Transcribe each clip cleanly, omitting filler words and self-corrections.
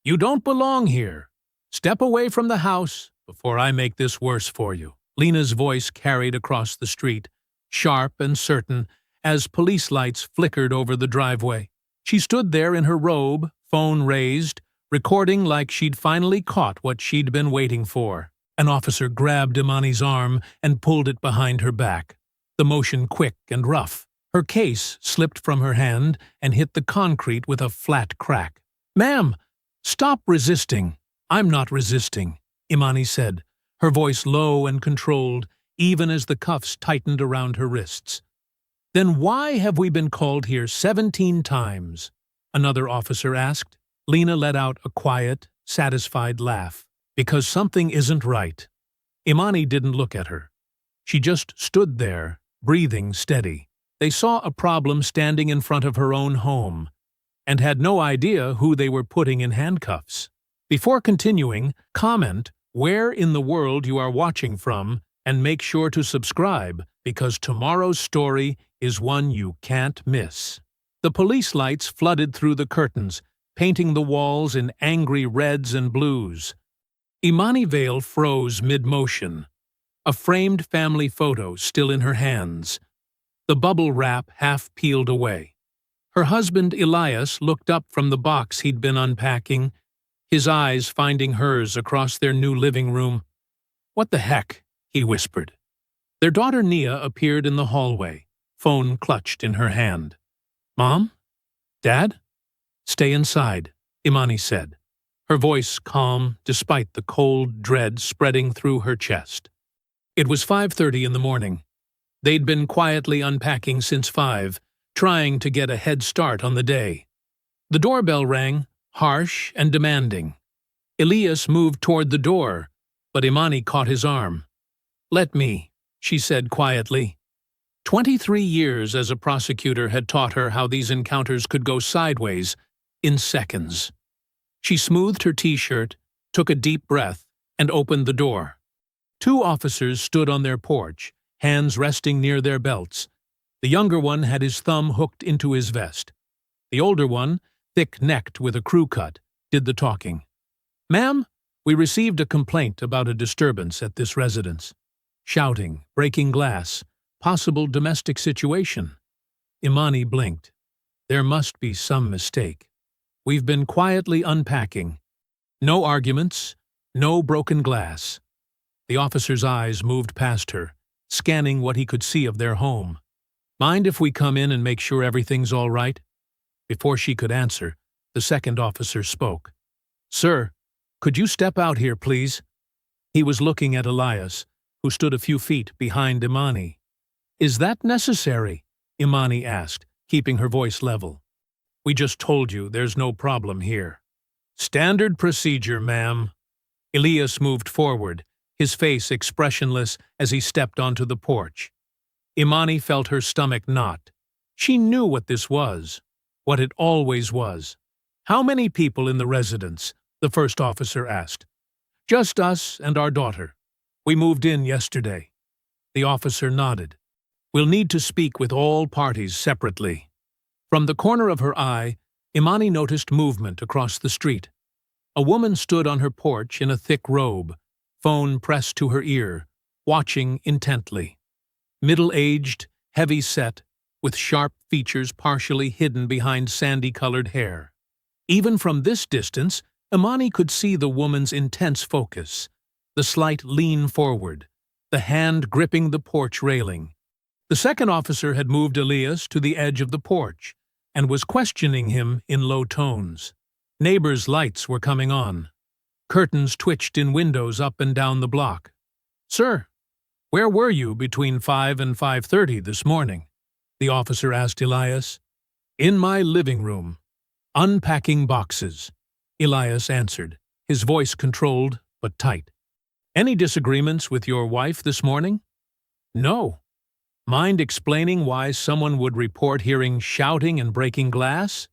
You don't belong here. Step away from the house before I make this worse for you. Lena's voice carried across the street, sharp and certain, as police lights flickered over the driveway. She stood there in her robe, phone raised, recording like she'd finally caught what she'd been waiting for. An officer grabbed Imani's arm and pulled it behind her back, the motion quick and rough. Her case slipped from her hand and hit the concrete with a flat crack. "Ma'am, stop resisting." "I'm not resisting," Imani said, her voice low and controlled, even as the cuffs tightened around her wrists. "Then why have we been called here 17 times?" another officer asked. Lena let out a quiet, satisfied laugh. "Because something isn't right." Imani didn't look at her. She just stood there, breathing steady. They saw a problem standing in front of her own home, and had no idea who they were putting in handcuffs. Before continuing, comment where in the world you are watching from, and make sure to subscribe, because tomorrow's story is one you can't miss. The police lights flooded through the curtains, painting the walls in angry reds and blues. Imani Vale froze mid-motion, a framed family photo still in her hands, the bubble wrap half peeled away. Her husband Elias looked up from the box he'd been unpacking, his eyes finding hers across their new living room. "What the heck?" he whispered. Their daughter Nia appeared in the hallway, phone clutched in her hand. "Mom? Dad?" "Stay inside," Imani said, her voice calm despite the cold dread spreading through her chest. It was 5:30 in the morning. They'd been quietly unpacking since 5, trying to get a head start on the day. The doorbell rang, harsh and demanding. Elias moved toward the door, but Imani caught his arm. "Let me," she said quietly. 23 years as a prosecutor had taught her how these encounters could go sideways in seconds. She smoothed her t-shirt, took a deep breath, and opened the door. 2 officers stood on their porch, hands resting near their belts. The younger one had his thumb hooked into his vest. The older one, thick-necked with a crew cut, did the talking. "Ma'am, we received a complaint about a disturbance at this residence. Shouting, breaking glass, possible domestic situation." Imani blinked. There must be some mistake. "We've been quietly unpacking. No arguments, no broken glass." The officer's eyes moved past her, scanning what he could see of their home. "Mind if we come in and make sure everything's all right?" Before she could answer, the second officer spoke. "Sir, could you step out here, please?" He was looking at Elias, who stood a few feet behind Imani. "Is that necessary?" Imani asked, keeping her voice level. "We just told you there's no problem here." "Standard procedure, ma'am." Elias moved forward, his face expressionless as he stepped onto the porch. Imani felt her stomach knot. She knew what this was, what it always was. "How many people in the residence?" the first officer asked. "Just us and our daughter. We moved in yesterday." The officer nodded. "We'll need to speak with all parties separately." From the corner of her eye, Imani noticed movement across the street. A woman stood on her porch in a thick robe, phone pressed to her ear, watching intently. Middle-aged, heavy-set, with sharp features partially hidden behind sandy-colored hair. Even from this distance, Imani could see the woman's intense focus, the slight lean forward, the hand gripping the porch railing. The second officer had moved Elias to the edge of the porch and was questioning him in low tones. Neighbors' lights were coming on. Curtains twitched in windows up and down the block. "Sir, where were you between 5 and 5:30 this morning?" the officer asked Elias. "In my living room, unpacking boxes," Elias answered, his voice controlled but tight. "Any disagreements with your wife this morning?" "No." "Mind explaining why someone would report hearing shouting and breaking glass?"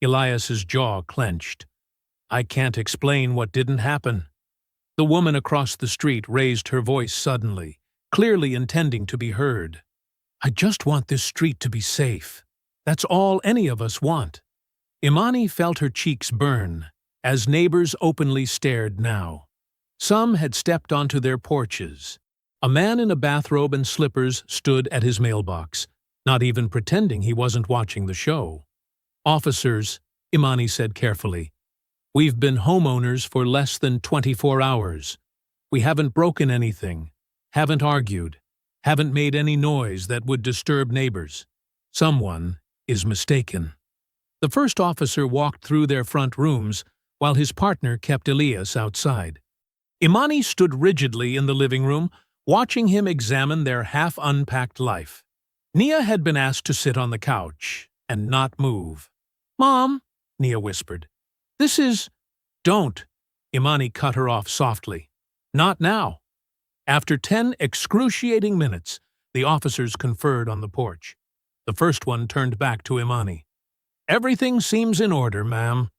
Elias's jaw clenched. "I can't explain what didn't happen." The woman across the street raised her voice suddenly, clearly intending to be heard. "I just want this street to be safe. That's all any of us want." Imani felt her cheeks burn. as neighbors openly stared now. Some had stepped onto their porches. A man in a bathrobe and slippers stood at his mailbox, not even pretending he wasn't watching the show. "Officers," Imani said carefully, "we've been homeowners for less than 24 hours. We haven't broken anything, haven't argued, haven't made any noise that would disturb neighbors. Someone is mistaken." The first officer walked through their front rooms while his partner kept Elias outside. Imani stood rigidly in the living room, watching him examine their half-unpacked life. Nia had been asked to sit on the couch and not move. "Mom," Nia whispered, "this is—" "Don't," Imani cut her off softly. "Not now." After 10 excruciating minutes, the officers conferred on the porch. The first one turned back to Imani. "Everything seems in order, ma'am.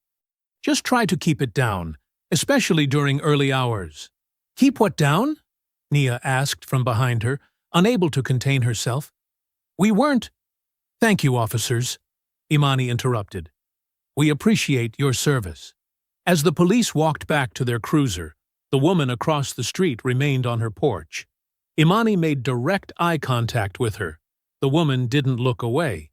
Just try to keep it down, especially during early hours." "Keep what down?" Nia asked from behind her, unable to contain herself. "We weren't—" "Thank you, officers," Imani interrupted. "We appreciate your service." As the police walked back to their cruiser, the woman across the street remained on her porch. Imani made direct eye contact with her. The woman didn't look away.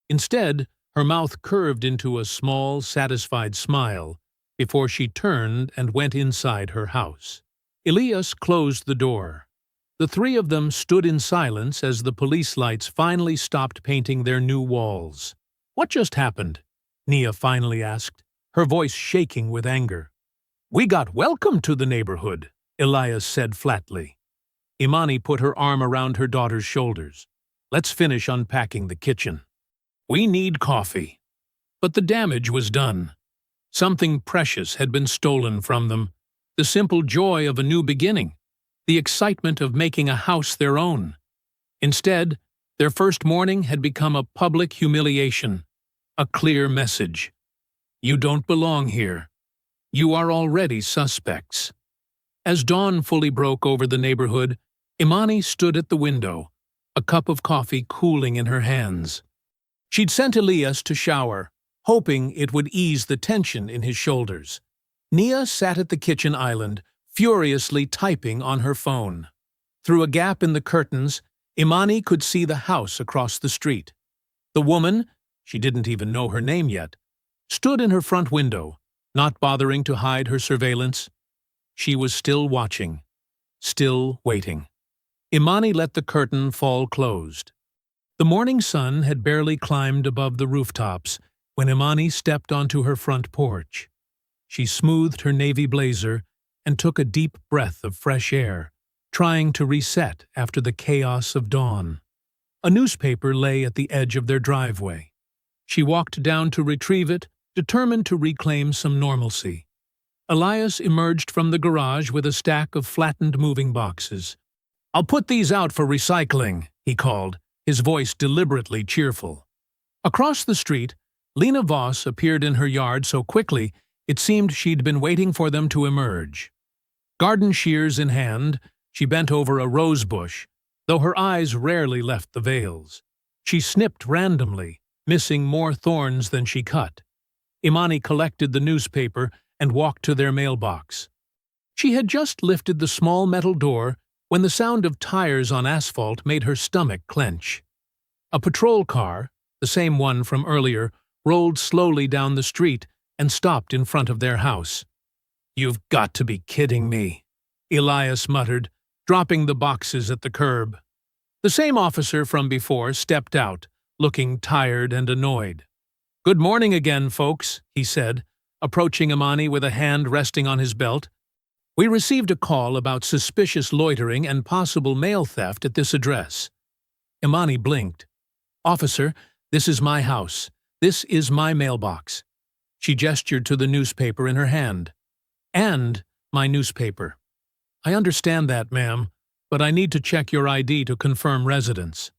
Instead, her mouth curved into a small, satisfied smile before she turned and went inside her house. Elias closed the door. The three of them stood in silence as the police lights finally stopped painting their new walls. "What just happened?" Nia finally asked, her voice shaking with anger. "We got welcome to the neighborhood," Elias said flatly. Imani put her arm around her daughter's shoulders. "Let's finish unpacking the kitchen. We need coffee." But the damage was done. Something precious had been stolen from them. The simple joy of a new beginning. The excitement of making a house their own. Instead, their first morning had become a public humiliation. A clear message. You don't belong here. You are already suspects. As dawn fully broke over the neighborhood, Imani stood at the window, a cup of coffee cooling in her hands. She'd sent Elias to shower, hoping it would ease the tension in his shoulders. Nia sat at the kitchen island, furiously typing on her phone. Through a gap in the curtains, Imani could see the house across the street. The woman, she didn't even know her name yet, stood in her front window, not bothering to hide her surveillance. She was still watching, still waiting. Imani let the curtain fall closed. The morning sun had barely climbed above the rooftops when Imani stepped onto her front porch. She smoothed her navy blazer and took a deep breath of fresh air, trying to reset after the chaos of dawn. A newspaper lay at the edge of their driveway. She walked down to retrieve it, determined to reclaim some normalcy. Elias emerged from the garage with a stack of flattened moving boxes. "I'll put these out for recycling," he called, his voice deliberately cheerful. Across the street, Lena Voss appeared in her yard so quickly it seemed she'd been waiting for them to emerge. Garden shears in hand, she bent over a rose bush, though her eyes rarely left the veils. She snipped randomly, missing more thorns than she cut. Imani collected the newspaper and walked to their mailbox. She had just lifted the small metal door when the sound of tires on asphalt made her stomach clench. A patrol car, the same one from earlier, rolled slowly down the street and stopped in front of their house. "You've got to be kidding me," Elias muttered, dropping the boxes at the curb. The same officer from before stepped out, looking tired and annoyed. "Good morning again, folks," he said, approaching Imani with a hand resting on his belt. "We received a call about suspicious loitering and possible mail theft at this address." Imani blinked. "Officer, this is my house. This is my mailbox." She gestured to the newspaper in her hand. "And my newspaper. I understand that, ma'am, but I need to check your ID to confirm residence."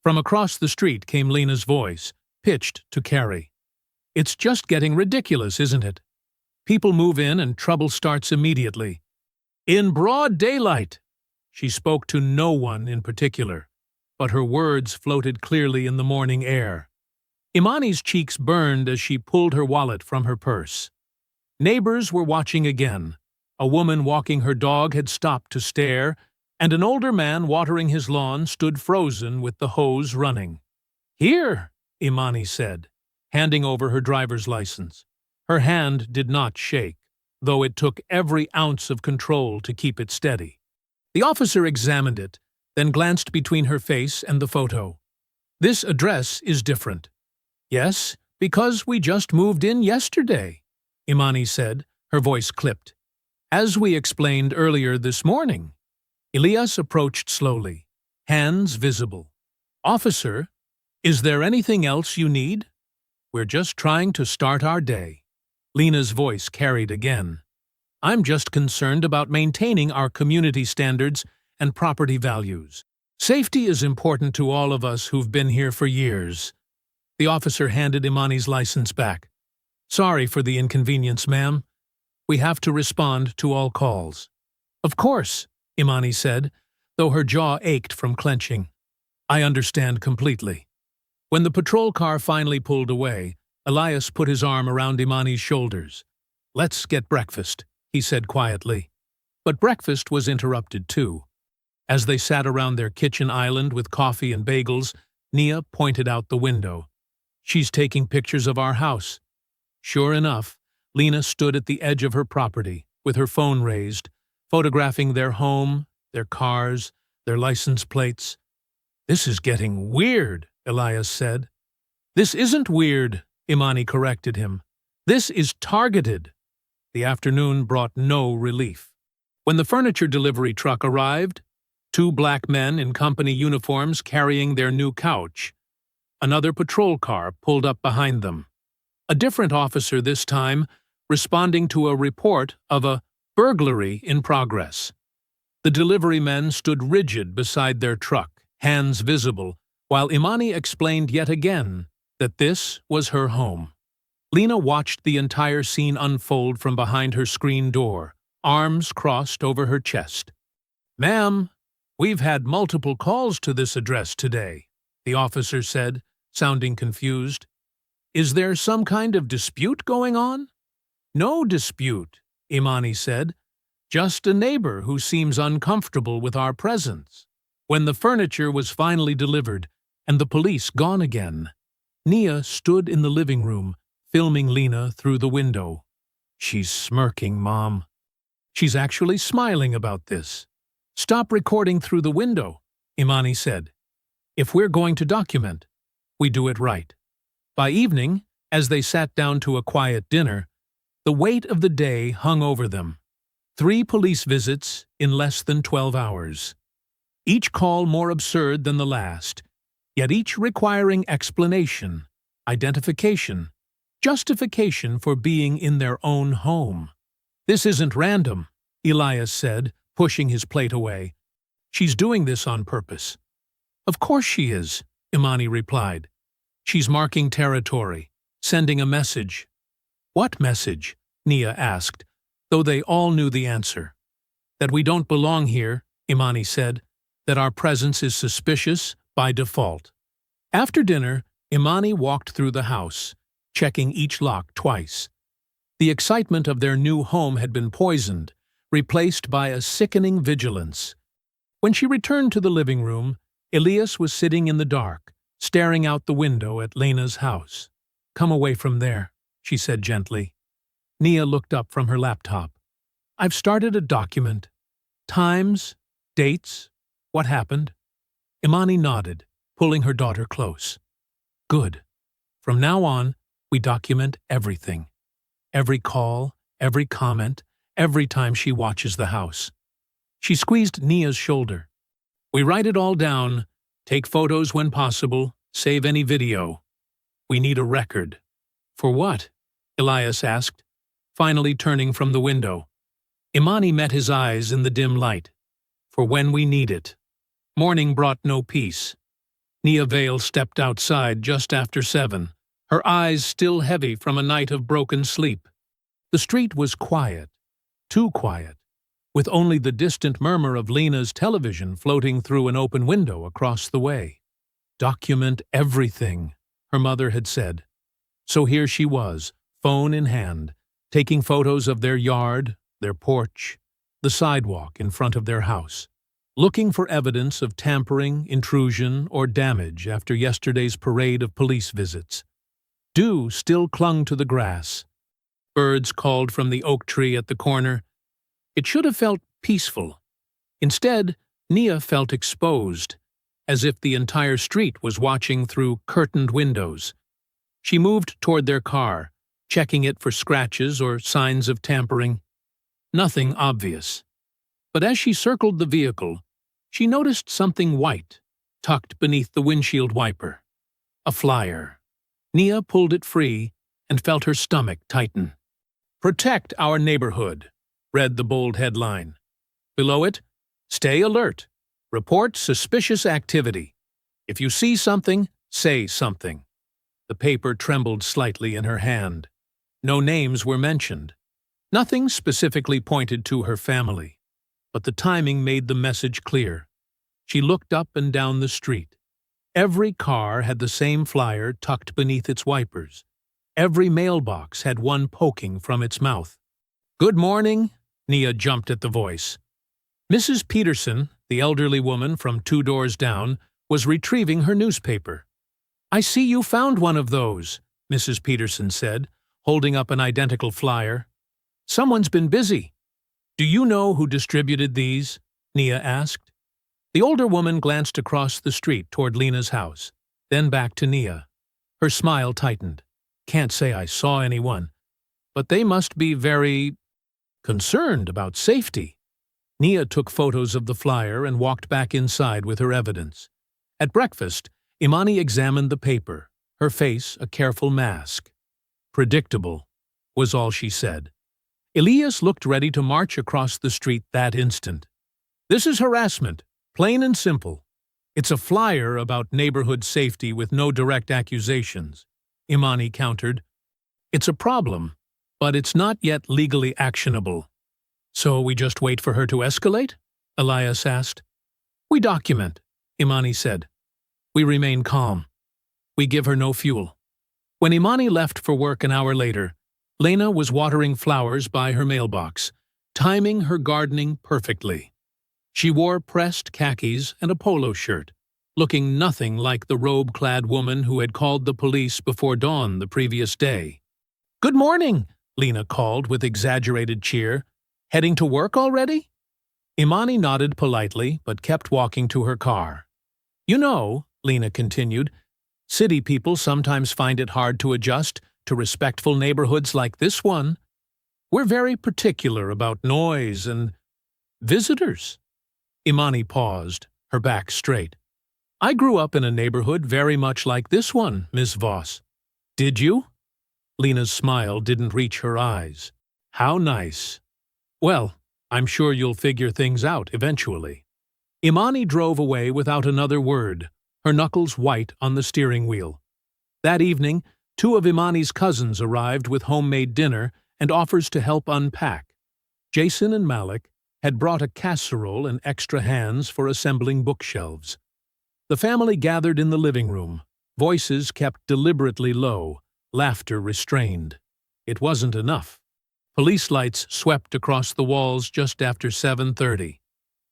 From across the street came Lena's voice, pitched to Carrie. "It's just getting ridiculous, isn't it? People move in and trouble starts immediately. In broad daylight!" She spoke to no one in particular, but her words floated clearly in the morning air. Imani's cheeks burned as she pulled her wallet from her purse. Neighbors were watching again. A woman walking her dog had stopped to stare, and an older man watering his lawn stood frozen with the hose running. "Here," Imani said, handing over her driver's license. Her hand did not shake, though it took every ounce of control to keep it steady. The officer examined it, then glanced between her face and the photo. "This address is different." "Yes, because we just moved in yesterday," Imani said, her voice clipped. "As we explained earlier this morning." Elias approached slowly, hands visible. "Officer, is there anything else you need? We're just trying to start our day." Lena's voice carried again. "I'm just concerned about maintaining our community standards and property values. Safety is important to all of us who've been here for years." The officer handed Imani's license back. "Sorry for the inconvenience, ma'am. We have to respond to all calls." "Of course," Imani said, though her jaw ached from clenching. "I understand completely." When the patrol car finally pulled away, Elias put his arm around Imani's shoulders. "Let's get breakfast," he said quietly. But breakfast was interrupted too. As they sat around their kitchen island with coffee and bagels, Nia pointed out the window. "She's taking pictures of our house." Sure enough, Lena stood at the edge of her property, with her phone raised, photographing their home, their cars, their license plates. "This is getting weird," Elias said. "This isn't weird," Imani corrected him. "This is targeted." The afternoon brought no relief. When the furniture delivery truck arrived, 2 black men in company uniforms carrying their new couch. Another patrol car pulled up behind them. A different officer this time, responding to a report of a burglary in progress. The delivery men stood rigid beside their truck, hands visible, while Imani explained yet again that this was her home. Lena watched the entire scene unfold from behind her screen door, arms crossed over her chest. "Ma'am, we've had multiple calls to this address today," the officer said, sounding confused. "Is there some kind of dispute going on?" "No dispute," Imani said. "Just a neighbor who seems uncomfortable with our presence." When the furniture was finally delivered and the police gone again, Nia stood in the living room, filming Lena through the window. "She's smirking, Mom. She's actually smiling about this." "Stop recording through the window," Imani said. "If we're going to document, we do it right." By evening, as they sat down to a quiet dinner, the weight of the day hung over them. 3 police visits in less than 12 hours. Each call more absurd than the last, yet each requiring explanation, identification, justification for being in their own home. "This isn't random," Elias said, pushing his plate away. "She's doing this on purpose." "Of course she is," Imani replied. "She's marking territory, sending a message." "What message?" Nia asked, though they all knew the answer. "That we don't belong here," Imani said, "that our presence is suspicious by default." After dinner, Imani walked through the house, checking each lock twice. The excitement of their new home had been poisoned, replaced by a sickening vigilance. When she returned to the living room, Elias was sitting in the dark, staring out the window at Lena's house. "Come away from there," she said gently. Nia looked up from her laptop. "I've started a document. Times, dates, what happened?" Imani nodded, pulling her daughter close. "Good. From now on, we document everything. Every call, every comment, every time she watches the house." She squeezed Nia's shoulder. "We write it all down, take photos when possible, save any video. We need a record." "For what?" Elias asked, finally turning from the window. Imani met his eyes in the dim light. "For when we need it." Morning brought no peace. Nia Vale stepped outside just after 7, her eyes still heavy from a night of broken sleep. The street was quiet, too quiet, with only the distant murmur of Lena's television floating through an open window across the way. "Document everything," her mother had said. So here she was, phone in hand, taking photos of their yard, their porch, the sidewalk in front of their house, looking for evidence of tampering, intrusion, or damage after yesterday's parade of police visits. Dew still clung to the grass. Birds called from the oak tree at the corner. It should have felt peaceful. Instead, Nia felt exposed, as if the entire street was watching through curtained windows. She moved toward their car, checking it for scratches or signs of tampering. Nothing obvious. But as she circled the vehicle, she noticed something white, tucked beneath the windshield wiper. A flyer. Nia pulled it free and felt her stomach tighten. "Protect our neighborhood," read the bold headline. Below it, "Stay alert. Report suspicious activity. If you see something, say something." The paper trembled slightly in her hand. No names were mentioned. Nothing specifically pointed to her family, but the timing made the message clear. She looked up and down the street. Every car had the same flyer tucked beneath its wipers. Every mailbox had one poking from its mouth. "Good morning," Nia jumped at the voice. Mrs. Peterson, the elderly woman from 2 doors down, was retrieving her newspaper. "I see you found one of those," Mrs. Peterson said, holding up an identical flyer. "Someone's been busy." "Do you know who distributed these?" Nia asked. The older woman glanced across the street toward Lena's house, then back to Nia. Her smile tightened. "Can't say I saw anyone, but they must be very concerned about safety." Nia took photos of the flyer and walked back inside with her evidence. At breakfast, Imani examined the paper, her face a careful mask. "Predictable," was all she said. Elias looked ready to march across the street that instant. "This is harassment, plain and simple. It's a flyer about neighborhood safety with no direct accusations," Imani countered. "It's a problem, but it's not yet legally actionable." "So we just wait for her to escalate?" Elias asked. "We document," Imani said. "We remain calm. We give her no fuel." When Imani left for work an hour later, Lena was watering flowers by her mailbox, timing her gardening perfectly. She wore pressed khakis and a polo shirt, looking nothing like the robe-clad woman who had called the police before dawn the previous day. "Good morning," Lena called with exaggerated cheer. "Heading to work already?" Imani nodded politely, but kept walking to her car. "You know," Lena continued, "city people sometimes find it hard to adjust to respectful neighborhoods like this one. We're very particular about noise and visitors." Imani paused, her back straight. "I grew up in a neighborhood very much like this one, Miss Voss." "Did you?" Lena's smile didn't reach her eyes. "How nice. Well, I'm sure you'll figure things out eventually." Imani drove away without another word, her knuckles white on the steering wheel. That evening, 2 of Imani's cousins arrived with homemade dinner and offers to help unpack. Jason and Malik had brought a casserole and extra hands for assembling bookshelves. The family gathered in the living room, voices kept deliberately low, laughter restrained. It wasn't enough. Police lights swept across the walls just after 7:30.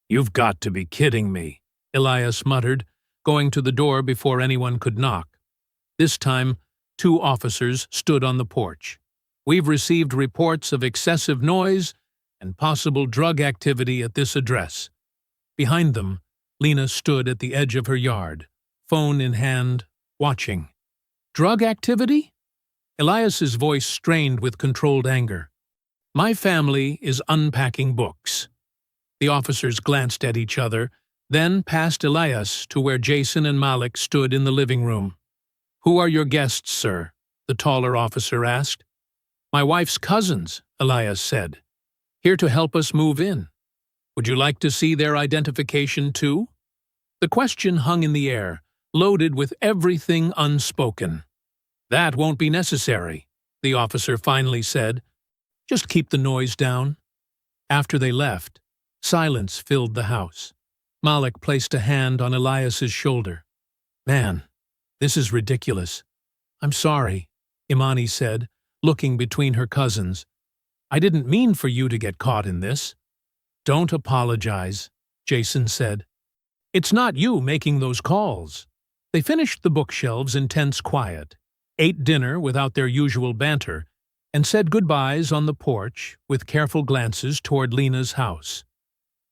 "You've got to be kidding me," Elias muttered, going to the door before anyone could knock. This time, 2 officers stood on the porch. "We've received reports of excessive noise and possible drug activity at this address." Behind them, Lena stood at the edge of her yard, phone in hand, watching. "Drug activity?" Elias's voice strained with controlled anger. "My family is unpacking books." The officers glanced at each other, then past Elias to where Jason and Malik stood in the living room. "Who are your guests, sir?" the taller officer asked. "My wife's cousins," Elias said. "Here to help us move in. Would you like to see their identification too?" The question hung in the air, loaded with everything unspoken. "That won't be necessary," the officer finally said. "Just keep the noise down." After they left, silence filled the house. Malik placed a hand on Elias's shoulder. "Man, this is ridiculous. I'm sorry," Imani said, looking between her cousins. I didn't mean for you to get caught in this. Don't apologize, Jason said. It's not you making those calls. They finished the bookshelves in tense quiet, ate dinner without their usual banter, and said goodbyes on the porch with careful glances toward Lena's house.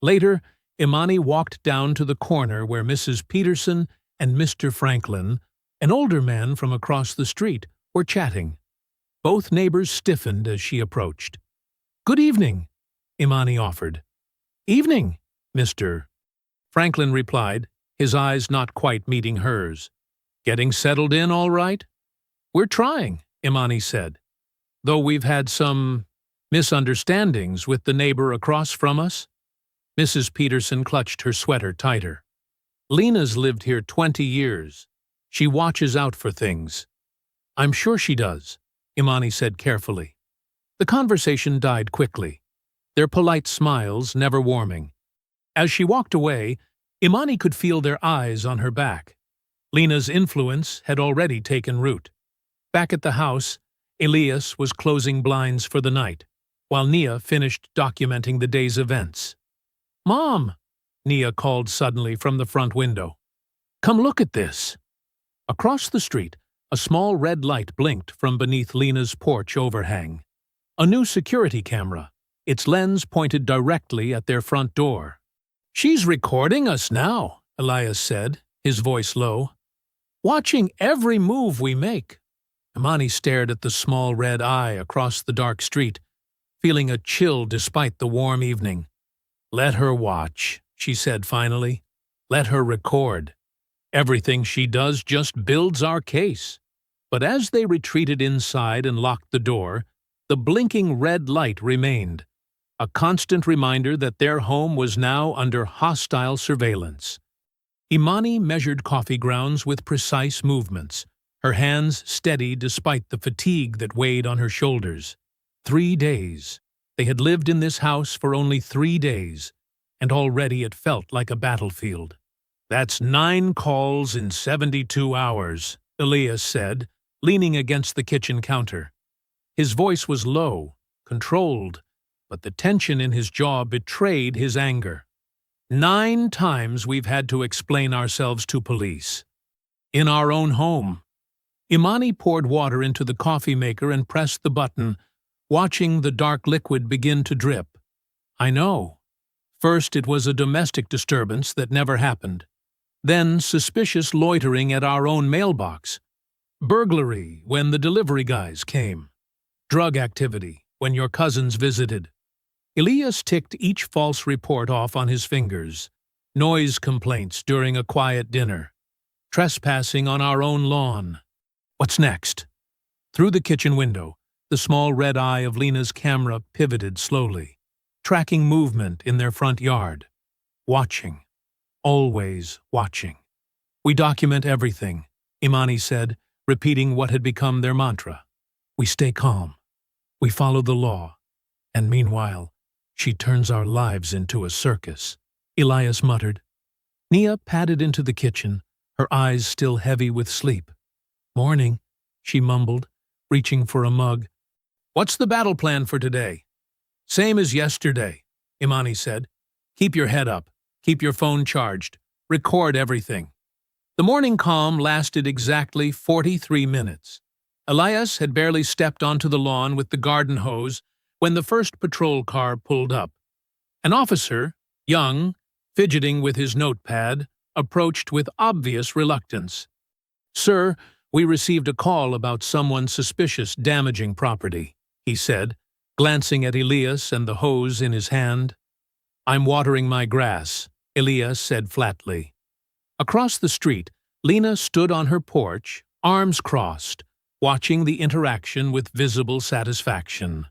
Later, Imani walked down to the corner where Mrs. Peterson and Mr. Franklin, an older man from across the street, were chatting. Both neighbors stiffened as she approached. "Good evening," Imani offered. "Evening, Mr." Franklin replied, his eyes not quite meeting hers. "Getting settled in all right?" "We're trying," Imani said, "though we've had some misunderstandings with the neighbor across from us." Mrs. Peterson clutched her sweater tighter. "Lena's lived here 20 years. She watches out for things." "I'm sure she does," Imani said carefully. The conversation died quickly, their polite smiles never warming. As she walked away, Imani could feel their eyes on her back. Lena's influence had already taken root. Back at the house, Elias was closing blinds for the night, while Nia finished documenting the day's events. "Mom," Nia called suddenly from the front window. "Come look at this." Across the street, a small red light blinked from beneath Lena's porch overhang. A new security camera, its lens pointed directly at their front door. "She's recording us now," Elias said, his voice low. "Watching every move we make." Imani stared at the small red eye across the dark street, feeling a chill despite the warm evening. "Let her watch," she said finally. "Let her record. Everything she does just builds our case." But as they retreated inside and locked the door, the blinking red light remained, a constant reminder that their home was now under hostile surveillance. Imani measured coffee grounds with precise movements, her hands steady despite the fatigue that weighed on her shoulders. 3 days. They had lived in this house for only 3 days, and already it felt like a battlefield. "That's 9 calls in 72 hours, Elias said, leaning against the kitchen counter. His voice was low, controlled, but the tension in his jaw betrayed his anger. 9 times we've had to explain ourselves to police. In our own home." Imani poured water into the coffee maker and pressed the button, watching the dark liquid begin to drip. "I know. First it was a domestic disturbance that never happened. Then suspicious loitering at our own mailbox. Burglary when the delivery guys came. Drug activity when your cousins visited." Elias ticked each false report off on his fingers. Noise complaints during a quiet dinner. Trespassing on our own lawn. "What's next?" Through the kitchen window, the small red eye of Lena's camera pivoted slowly, tracking movement in their front yard. Watching. Always watching. "We document everything," Imani said, repeating what had become their mantra. "We stay calm. We follow the law. And meanwhile, she turns our lives into a circus," Elias muttered. Nia padded into the kitchen, her eyes still heavy with sleep. "Morning," she mumbled, reaching for a mug. "What's the battle plan for today?" "Same as yesterday," Imani said. "Keep your head up. Keep your phone charged. Record everything." The morning calm lasted exactly 43 minutes. Elias had barely stepped onto the lawn with the garden hose when the first patrol car pulled up. An officer, young, fidgeting with his notepad, approached with obvious reluctance. "Sir, we received a call about someone suspicious damaging property," he said, glancing at Elias and the hose in his hand. "I'm watering my grass," Elias said flatly. Across the street, Lena stood on her porch, arms crossed, watching the interaction with visible satisfaction.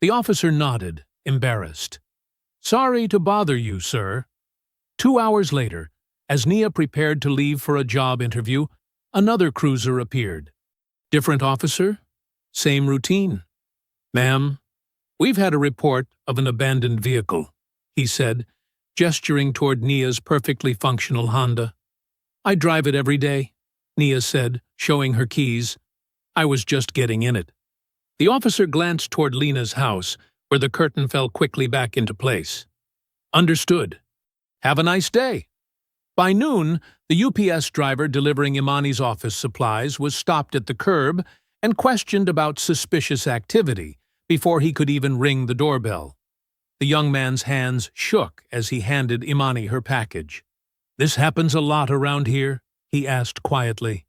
The officer nodded, embarrassed. "Sorry to bother you, sir." 2 hours later, as Nia prepared to leave for a job interview, another cruiser appeared. Different officer? Same routine. "Ma'am, we've had a report of an abandoned vehicle," he said, gesturing toward Nia's perfectly functional Honda. "I drive it every day," Nia said, showing her keys. "I was just getting in it." The officer glanced toward Lena's house, where the curtain fell quickly back into place. Understood. Have a nice day. By noon, the UPS driver delivering Imani's office supplies was stopped at the curb and questioned about suspicious activity before he could even ring the doorbell. The young man's hands shook as he handed Imani her package. "This happens a lot around here?" he asked quietly.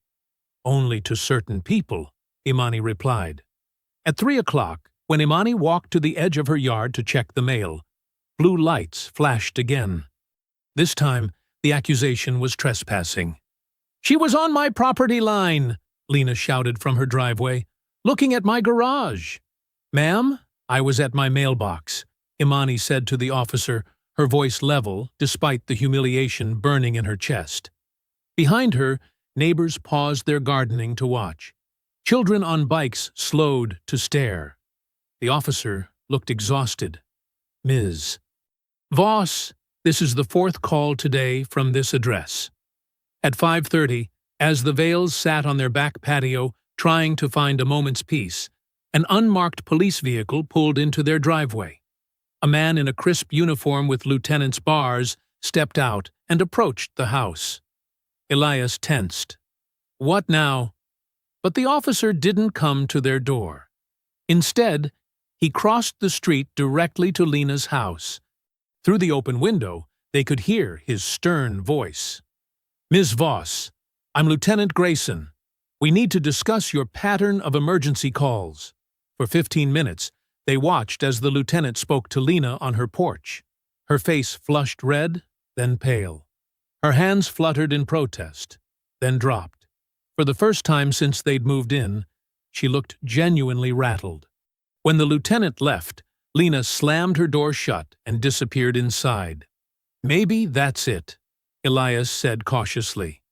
"Only to certain people," Imani replied. At 3 o'clock, when Imani walked to the edge of her yard to check the mail, blue lights flashed again. This time, the accusation was trespassing. "She was on my property line," Lena shouted from her driveway, "looking at my garage." "Ma'am, I was at my mailbox," Imani said to the officer, her voice level despite the humiliation burning in her chest. Behind her, neighbors paused their gardening to watch. Children on bikes slowed to stare. The officer looked exhausted. "Ms. Voss, this is the 4th call today from this address." At 5:30, as the Vales sat on their back patio trying to find a moment's peace, an unmarked police vehicle pulled into their driveway. A man in a crisp uniform with lieutenant's bars stepped out and approached the house. Elias tensed. What now? But the officer didn't come to their door. Instead, he crossed the street directly to Lena's house. Through the open window, they could hear his stern voice. "Ms. Voss, I'm Lieutenant Grayson. We need to discuss your pattern of emergency calls." For 15 minutes, they watched as the lieutenant spoke to Lena on her porch. Her face flushed red, then pale. Her hands fluttered in protest, then dropped. For the first time since they'd moved in, she looked genuinely rattled. When the lieutenant left, Lena slammed her door shut and disappeared inside. "Maybe that's it," Elias said cautiously.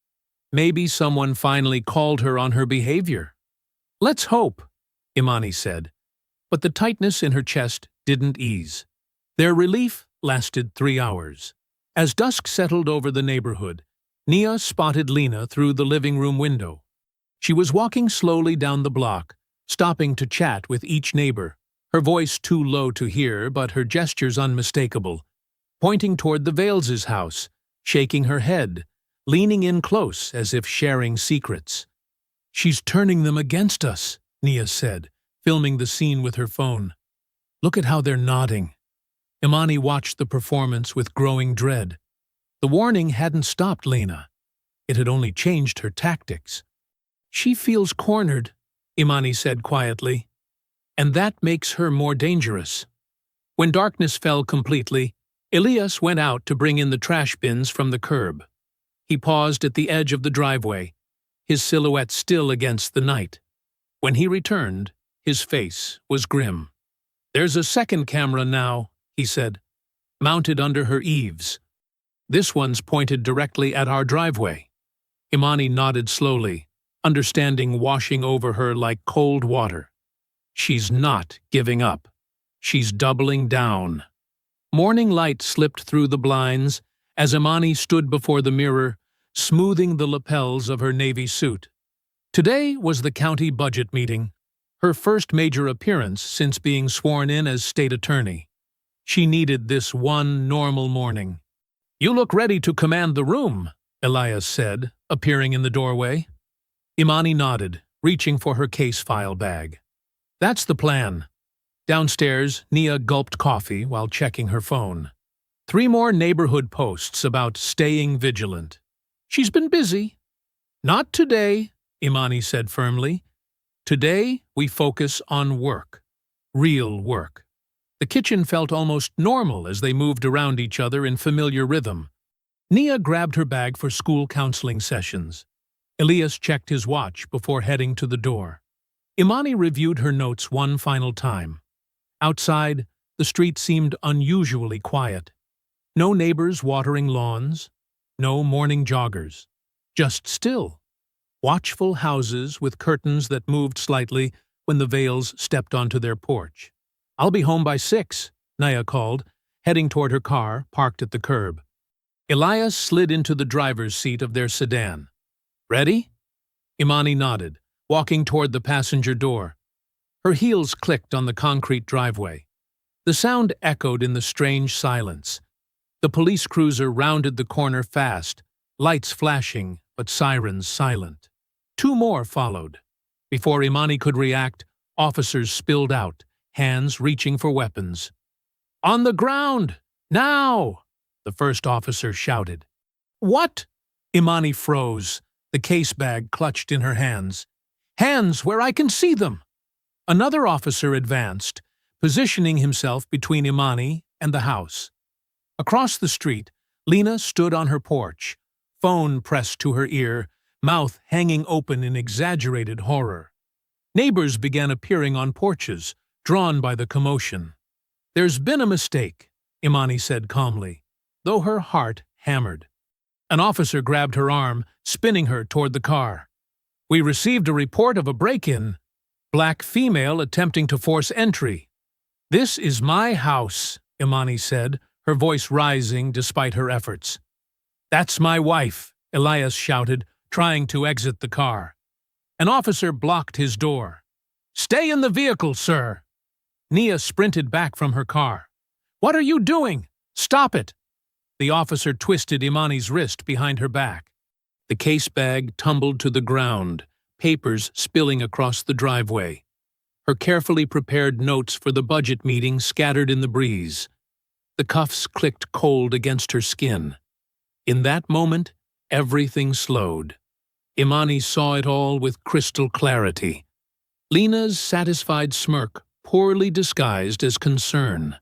"Maybe someone finally called her on her behavior." "Let's hope," Imani said, but the tightness in her chest didn't ease. Their relief lasted 3 hours. As dusk settled over the neighborhood, Nia spotted Lena through the living room window. She was walking slowly down the block, stopping to chat with each neighbor, her voice too low to hear but her gestures unmistakable, pointing toward the Vales' house, shaking her head, leaning in close as if sharing secrets. "She's turning them against us," Nia said, filming the scene with her phone. "Look at how they're nodding." Imani watched the performance with growing dread. The warning hadn't stopped Lena. It had only changed her tactics. "She feels cornered," Imani said quietly, "and that makes her more dangerous." When darkness fell completely, Elias went out to bring in the trash bins from the curb. He paused at the edge of the driveway, his silhouette still against the night. When he returned, his face was grim. "There's a second camera now," he said, "mounted under her eaves. This one's pointed directly at our driveway." Imani nodded slowly, understanding washing over her like cold water. She's not giving up. She's doubling down. Morning light slipped through the blinds as Imani stood before the mirror, smoothing the lapels of her navy suit. Today was the county budget meeting, her first major appearance since being sworn in as state attorney. She needed this one normal morning. "You look ready to command the room," Elias said, appearing in the doorway. Imani nodded, reaching for her case file bag. "That's the plan." Downstairs, Nia gulped coffee while checking her phone. 3 more neighborhood posts about staying vigilant. "She's been busy." "Not today," Imani said firmly. "Today, we focus on work. Real work." The kitchen felt almost normal as they moved around each other in familiar rhythm. Nia grabbed her bag for school counseling sessions. Elias checked his watch before heading to the door. Imani reviewed her notes one final time. Outside, the street seemed unusually quiet. No neighbors watering lawns, no morning joggers. Just still. Watchful houses with curtains that moved slightly when the Vales stepped onto their porch. "I'll be home by 6, Nia called, heading toward her car, parked at the curb. Elias slid into the driver's seat of their sedan. "Ready?" Imani nodded, walking toward the passenger door. Her heels clicked on the concrete driveway. The sound echoed in the strange silence. The police cruiser rounded the corner fast, lights flashing, but sirens silent. Two more followed. Before Imani could react, officers spilled out, hands reaching for weapons. "On the ground! Now!" the first officer shouted. "What?" Imani froze, the case bag clutched in her hands. "Hands where I can see them!" Another officer advanced, positioning himself between Imani and the house. Across the street, Lena stood on her porch, phone pressed to her ear, mouth hanging open in exaggerated horror. Neighbors began appearing on porches, drawn by the commotion. "There's been a mistake," Imani said calmly, though her heart hammered. An officer grabbed her arm, spinning her toward the car. "We received a report of a break-in. Black female attempting to force entry." "This is my house," Imani said, her voice rising despite her efforts. "That's my wife," Elias shouted, trying to exit the car. An officer blocked his door. "Stay in the vehicle, sir." Nia sprinted back from her car. "What are you doing? Stop it!" The officer twisted Imani's wrist behind her back. The case bag tumbled to the ground, papers spilling across the driveway. Her carefully prepared notes for the budget meeting scattered in the breeze. The cuffs clicked cold against her skin. In that moment, everything slowed. Imani saw it all with crystal clarity. Lena's satisfied smirk, poorly disguised as concern.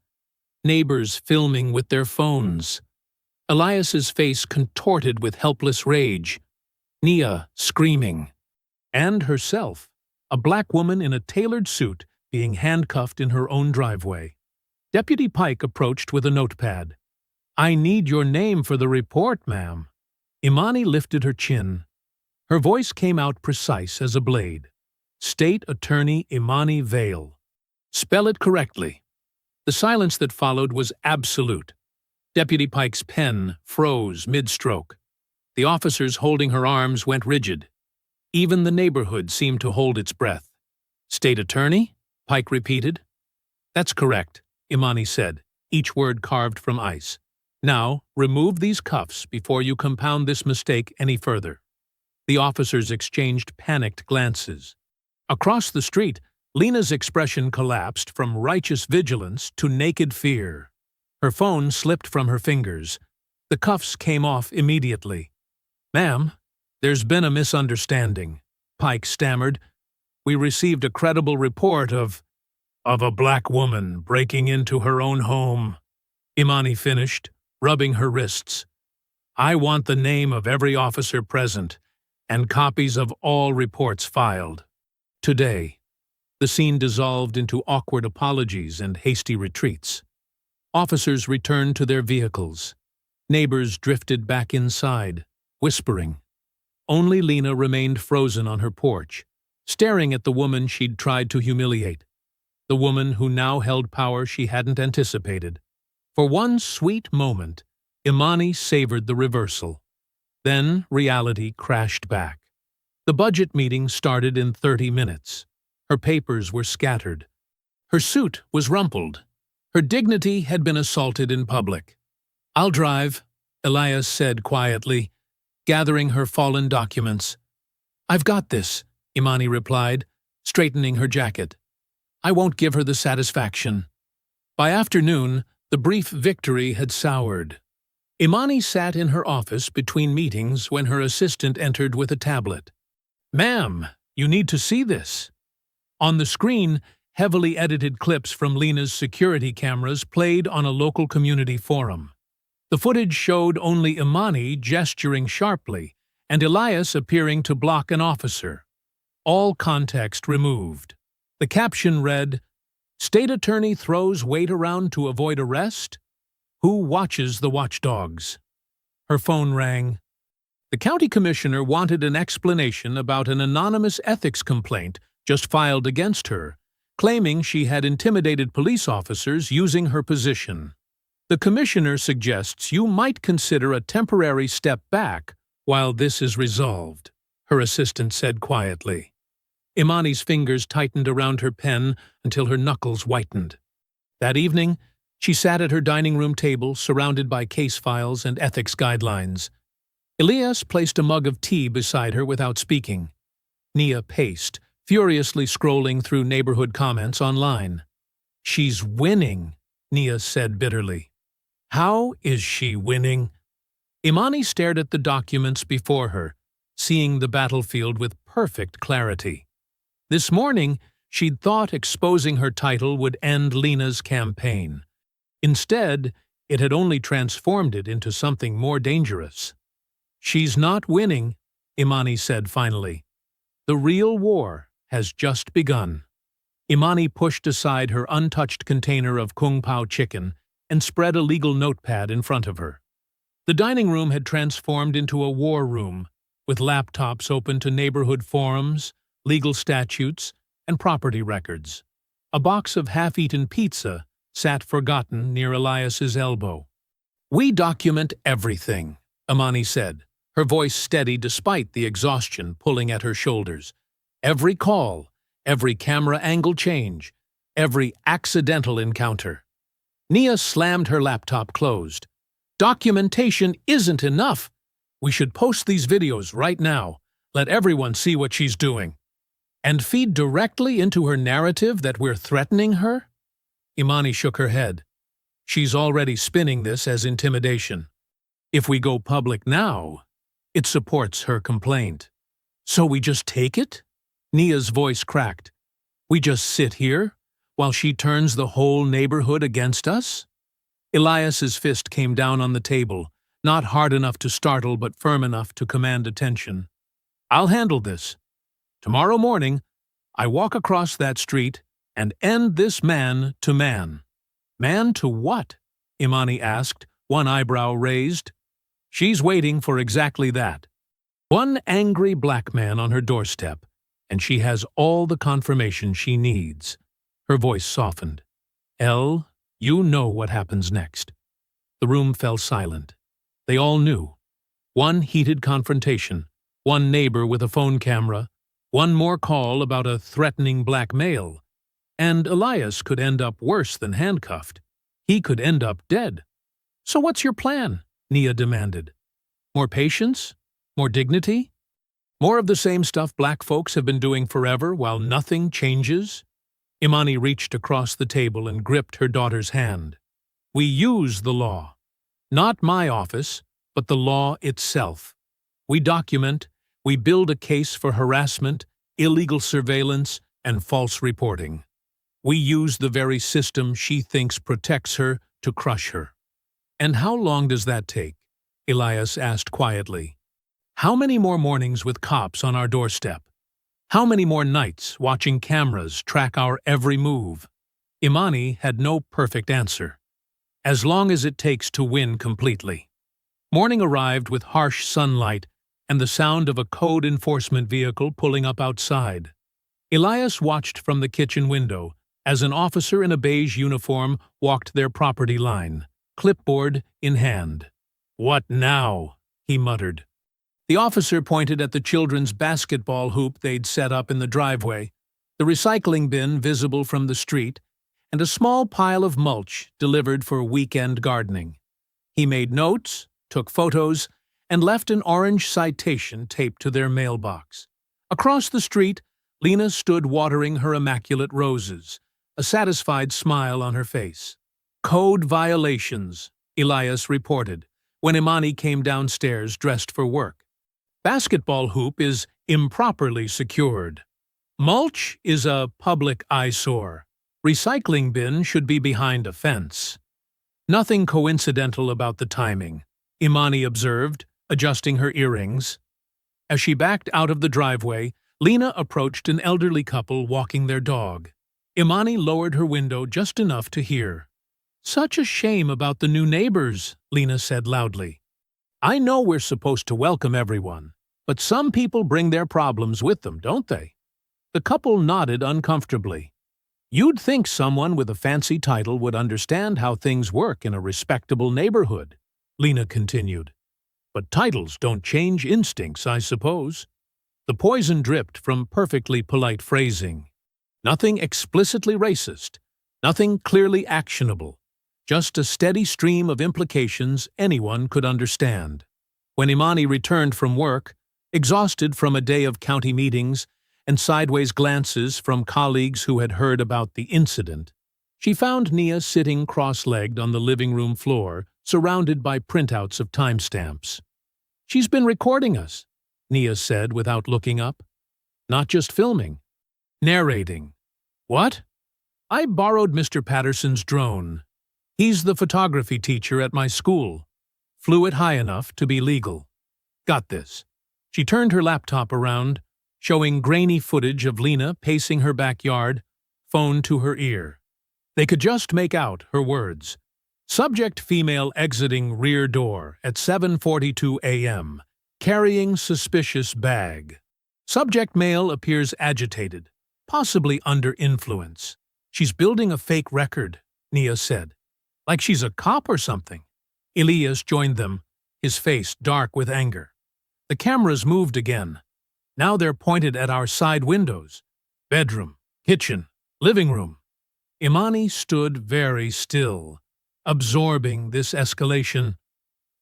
Neighbors filming with their phones. Elias's face contorted with helpless rage. Nia screaming. And herself, a black woman in a tailored suit, being handcuffed in her own driveway. Deputy Pike approached with a notepad. "I need your name for the report, ma'am." Imani lifted her chin. Her voice came out precise as a blade. "State Attorney Imani Vale. Spell it correctly." The silence that followed was absolute. Deputy Pike's pen froze mid-stroke. The officers holding her arms went rigid. Even the neighborhood seemed to hold its breath. "State Attorney?" Pike repeated. "That's correct," Imani said, each word carved from ice. "Now, remove these cuffs before you compound this mistake any further." The officers exchanged panicked glances. Across the street, Lena's expression collapsed from righteous vigilance to naked fear. Her phone slipped from her fingers. The cuffs came off immediately. "Ma'am, there's been a misunderstanding," Pike stammered. "We received a credible report of a black woman breaking into her own home," Imani finished, rubbing her wrists. "I want the name of every officer present and copies of all reports filed. Today." The scene dissolved into awkward apologies and hasty retreats. Officers returned to their vehicles. Neighbors drifted back inside, whispering. Only Lena remained frozen on her porch, staring at the woman she'd tried to humiliate. The woman who now held power she hadn't anticipated. For one sweet moment, Imani savored the reversal. Then reality crashed back. The budget meeting started in 30 minutes. Her papers were scattered. Her suit was rumpled. Her dignity had been assaulted in public. "I'll drive," Elias said quietly, gathering her fallen documents. "I've got this," Imani replied, straightening her jacket. "I won't give her the satisfaction." By afternoon, the brief victory had soured. Imani sat in her office between meetings when her assistant entered with a tablet. "Ma'am, you need to see this." On the screen, heavily edited clips from Lena's security cameras played on a local community forum. The footage showed only Imani gesturing sharply and Elias appearing to block an officer. All context removed. The caption read, "State Attorney throws weight around to avoid arrest? Who watches the watchdogs?" Her phone rang. The county commissioner wanted an explanation about an anonymous ethics complaint just filed against her, claiming she had intimidated police officers using her position. The commissioner suggests you might consider a temporary step back while this is resolved, her assistant said quietly. Imani's fingers tightened around her pen until her knuckles whitened. That evening, she sat at her dining room table, surrounded by case files and ethics guidelines. Elias placed a mug of tea beside her without speaking. Nia paced, furiously scrolling through neighborhood comments online. "She's winning," Nia said bitterly. "How is she winning?" Imani stared at the documents before her, seeing the battlefield with perfect clarity. This morning, she'd thought exposing her title would end Lena's campaign. Instead, it had only transformed it into something more dangerous. "She's not winning," Imani said finally. "The real war has just begun." Imani pushed aside her untouched container of Kung Pao chicken and spread a legal notepad in front of her. The dining room had transformed into a war room, with laptops open to neighborhood forums, legal statutes, and property records. A box of half-eaten pizza sat forgotten near Elias's elbow. "We document everything," Imani said, her voice steady despite the exhaustion pulling at her shoulders. "Every call, every camera angle change, every accidental encounter." Nia slammed her laptop closed. "Documentation isn't enough. We should post these videos right now, let everyone see what she's doing." "And feed directly into her narrative that we're threatening her?" Imani shook her head. "She's already spinning this as intimidation. If we go public now, it supports her complaint." "So we just take it?" Nia's voice cracked. "We just sit here while she turns the whole neighborhood against us?" Elias's fist came down on the table, not hard enough to startle but firm enough to command attention. "I'll handle this. Tomorrow morning, I walk across that street and end this man to man." "Man to what?" Imani asked, one eyebrow raised. "She's waiting for exactly that. One angry black man on her doorstep, and she has all the confirmation she needs." Her voice softened. "Elle, you know what happens next." The room fell silent. They all knew. One heated confrontation, one neighbor with a phone camera, one more call about a threatening black male, and Elias could end up worse than handcuffed. He could end up dead. "So what's your plan?" Nia demanded. "More patience? More dignity? More of the same stuff black folks have been doing forever while nothing changes?" Imani reached across the table and gripped her daughter's hand. "We use the law. Not my office, but the law itself. We document, we build a case for harassment, illegal surveillance, and false reporting. We use the very system she thinks protects her to crush her." "And how long does that take?" Elias asked quietly. "How many more mornings with cops on our doorstep? How many more nights watching cameras track our every move?" Imani had no perfect answer. "As long as it takes to win completely." Morning arrived with harsh sunlight and the sound of a code enforcement vehicle pulling up outside. Elias watched from the kitchen window as an officer in a beige uniform walked their property line, clipboard in hand. "What now?" he muttered. The officer pointed at the children's basketball hoop they'd set up in the driveway, the recycling bin visible from the street, and a small pile of mulch delivered for weekend gardening. He made notes, took photos, and left an orange citation taped to their mailbox. Across the street, Lena stood watering her immaculate roses, a satisfied smile on her face. "Code violations," Elias reported, when Imani came downstairs dressed for work. "Basketball hoop is improperly secured. Mulch is a public eyesore. Recycling bin should be behind a fence." "Nothing coincidental about the timing," Imani observed, adjusting her earrings. As she backed out of the driveway, Lena approached an elderly couple walking their dog. Imani lowered her window just enough to hear. "Such a shame about the new neighbors," Lena said loudly. "I know we're supposed to welcome everyone, but some people bring their problems with them, don't they?" The couple nodded uncomfortably. "You'd think someone with a fancy title would understand how things work in a respectable neighborhood," Lena continued. "But titles don't change instincts, I suppose." The poison dripped from perfectly polite phrasing. Nothing explicitly racist, Nothing clearly actionable, just a steady stream of implications anyone could understand. When Imani returned from work, exhausted from a day of county meetings and sideways glances from colleagues who had heard about the incident, she found Nia sitting cross-legged on the living room floor, surrounded by printouts of timestamps. "She's been recording us," Nia said without looking up. "Not just filming. Narrating." "What?" "I borrowed Mr. Patterson's drone. He's the photography teacher at my school. Flew it high enough to be legal. Got this." She turned her laptop around, showing grainy footage of Lena pacing her backyard, phone to her ear. They could just make out her words. "Subject female exiting rear door at 7:42 a.m., carrying suspicious bag. Subject male appears agitated, possibly under influence. She's building a fake record," Nia said. "Like she's a cop or something." Elias joined them, his face dark with anger. "The cameras moved again. Now they're pointed at our side windows. Bedroom, kitchen, living room." Imani stood very still, absorbing this escalation.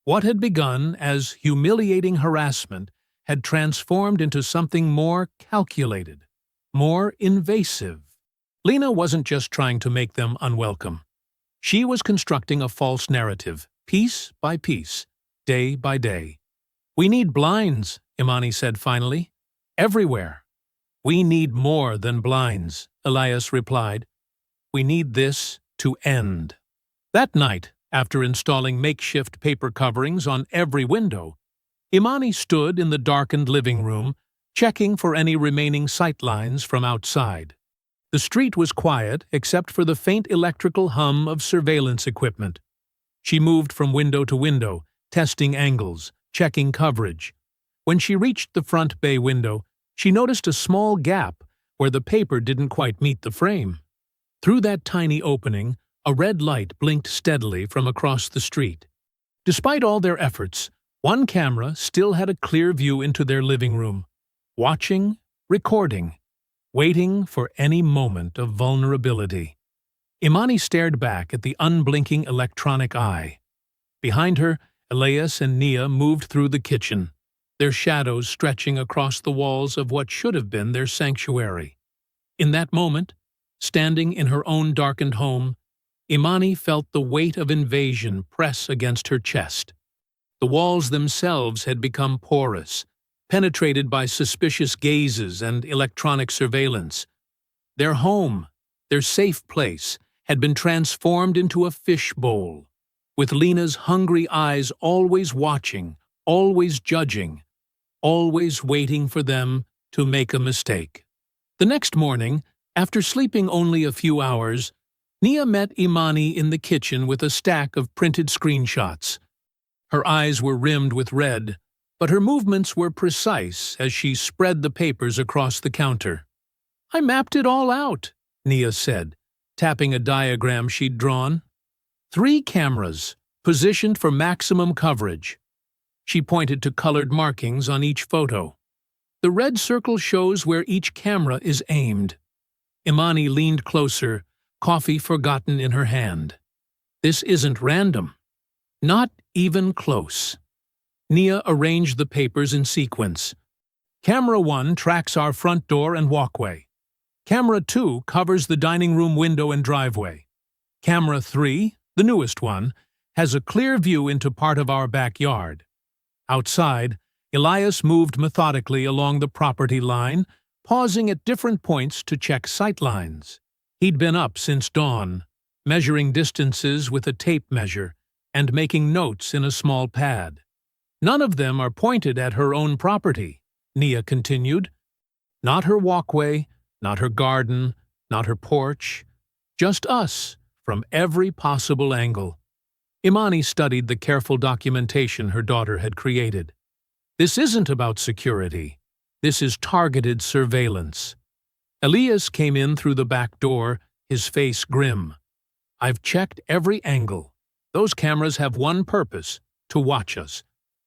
What had begun as humiliating harassment had transformed into something more calculated, more invasive. Lena wasn't just trying to make them unwelcome. She was constructing a false narrative, piece by piece, day by day. "We need blinds," Imani said finally. "Everywhere." "We need more than blinds," Elias replied. "We need this to end." That night, after installing makeshift paper coverings on every window, Imani stood in the darkened living room, checking for any remaining sightlines from outside. The street was quiet except for the faint electrical hum of surveillance equipment. She moved from window to window, testing angles, checking coverage. When she reached the front bay window, she noticed a small gap where the paper didn't quite meet the frame. Through that tiny opening, a red light blinked steadily from across the street. Despite all their efforts, one camera still had a clear view into their living room, watching, recording, waiting for any moment of vulnerability. Imani stared back at the unblinking electronic eye. Behind her, Elias and Nia moved through the kitchen, their shadows stretching across the walls of what should have been their sanctuary. In that moment, standing in her own darkened home, Imani felt the weight of invasion press against her chest. The walls themselves had become porous, penetrated by suspicious gazes and electronic surveillance. Their home, their safe place, had been transformed into a fishbowl, with Lena's hungry eyes always watching, always judging, always waiting for them to make a mistake. The next morning, after sleeping only a few hours, Nia met Imani in the kitchen with a stack of printed screenshots. Her eyes were rimmed with red, but her movements were precise as she spread the papers across the counter. "I mapped it all out," Nia said, tapping a diagram she'd drawn. 3 cameras, positioned for maximum coverage. She pointed to colored markings on each photo. "The red circle shows where each camera is aimed." Imani leaned closer, coffee forgotten in her hand. "This isn't random. Not even close." Nia arranged the papers in sequence. Camera 1 tracks our front door and walkway. Camera 2 covers the dining room window and driveway. Camera 3, the newest one, has a clear view into part of our backyard. Outside, Elias moved methodically along the property line, pausing at different points to check sightlines. He'd been up since dawn, measuring distances with a tape measure and making notes in a small pad. "None of them are pointed at her own property," Nia continued. "Not her walkway, not her garden, not her porch. Just us, from every possible angle." Imani studied the careful documentation her daughter had created. "This isn't about security. This is targeted surveillance." Elias came in through the back door, his face grim. "I've checked every angle. Those cameras have one purpose, to watch us.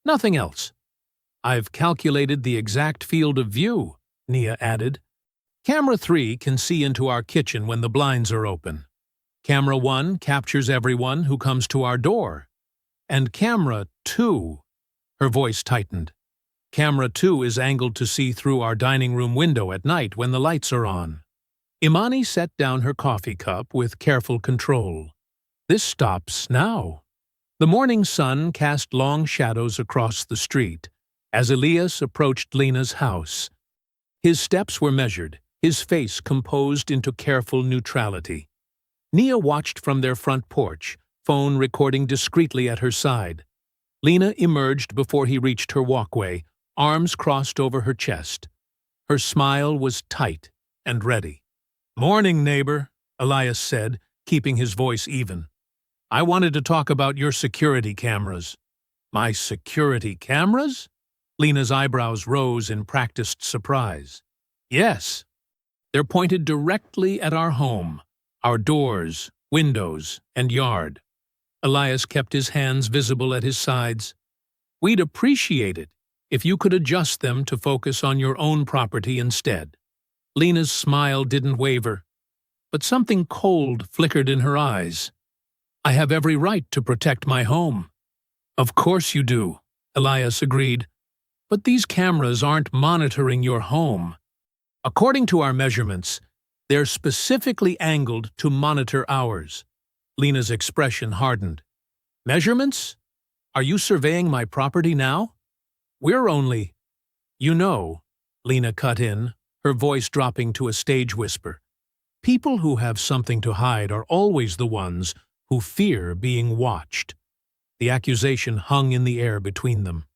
Nothing else." "I've calculated the exact field of view," Nia added. "Camera 3 can see into our kitchen when the blinds are open." Camera 1 captures everyone who comes to our door. And Camera 2, her voice tightened. Camera 2 is angled to see through our dining room window at night when the lights are on. Imani set down her coffee cup with careful control. This stops now. The morning sun cast long shadows across the street as Elias approached Lena's house. His steps were measured, his face composed into careful neutrality. Nia watched from their front porch, phone recording discreetly at her side. Lena emerged before he reached her walkway, arms crossed over her chest. Her smile was tight and ready. "Morning, neighbor," Elias said, keeping his voice even. "I wanted to talk about your security cameras." "My security cameras?" Lena's eyebrows rose in practiced surprise. "Yes. They're pointed directly at our home, our doors, windows, and yard." Elias kept his hands visible at his sides. "We'd appreciate it if you could adjust them to focus on your own property instead." Lena's smile didn't waver, but something cold flickered in her eyes. "I have every right to protect my home." "Of course you do," Elias agreed. "But these cameras aren't monitoring your home. According to our measurements, they're specifically angled to monitor ours." Lena's expression hardened. "Measurements? Are you surveying my property now? We're only—" "You know," Lena cut in, her voice dropping to a stage whisper. "People who have something to hide are always the ones who fear being watched." The accusation hung in the air between them.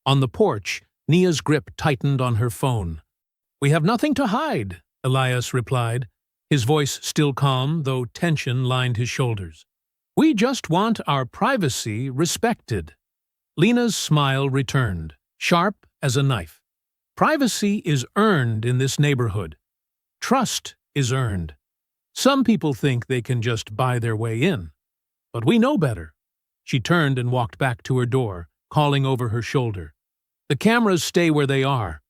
On the porch, Nia's grip tightened on her phone. "We have nothing to hide," Elias replied, his voice still calm, though tension lined his shoulders. "We just want our privacy respected." Lena's smile returned, sharp as a knife. "Privacy is earned in this neighborhood. Trust is earned. Some people think they can just buy their way in. But we know better." She turned and walked back to her door, calling over her shoulder. "The cameras stay where they are.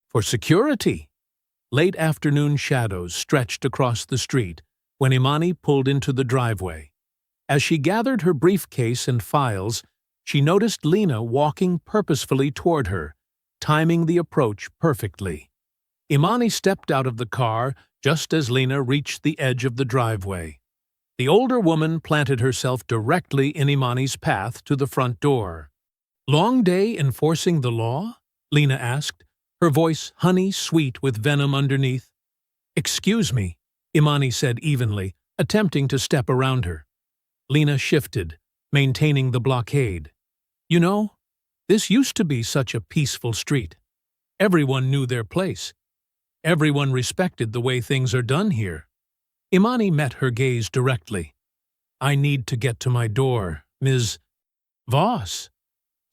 For security." Late afternoon shadows stretched across the street when Imani pulled into the driveway. As she gathered her briefcase and files, she noticed Lena walking purposefully toward her, timing the approach perfectly. Imani stepped out of the car just as Lena reached the edge of the driveway. The older woman planted herself directly in Imani's path to the front door. "Long day enforcing the law?" Lena asked, her voice honey-sweet with venom underneath. "Excuse me," Imani said evenly, attempting to step around her. Lena shifted, maintaining the blockade. "You know, this used to be such a peaceful street. Everyone knew their place. Everyone respected the way things are done here." Imani met her gaze directly. "I need to get to my door, Ms. Voss."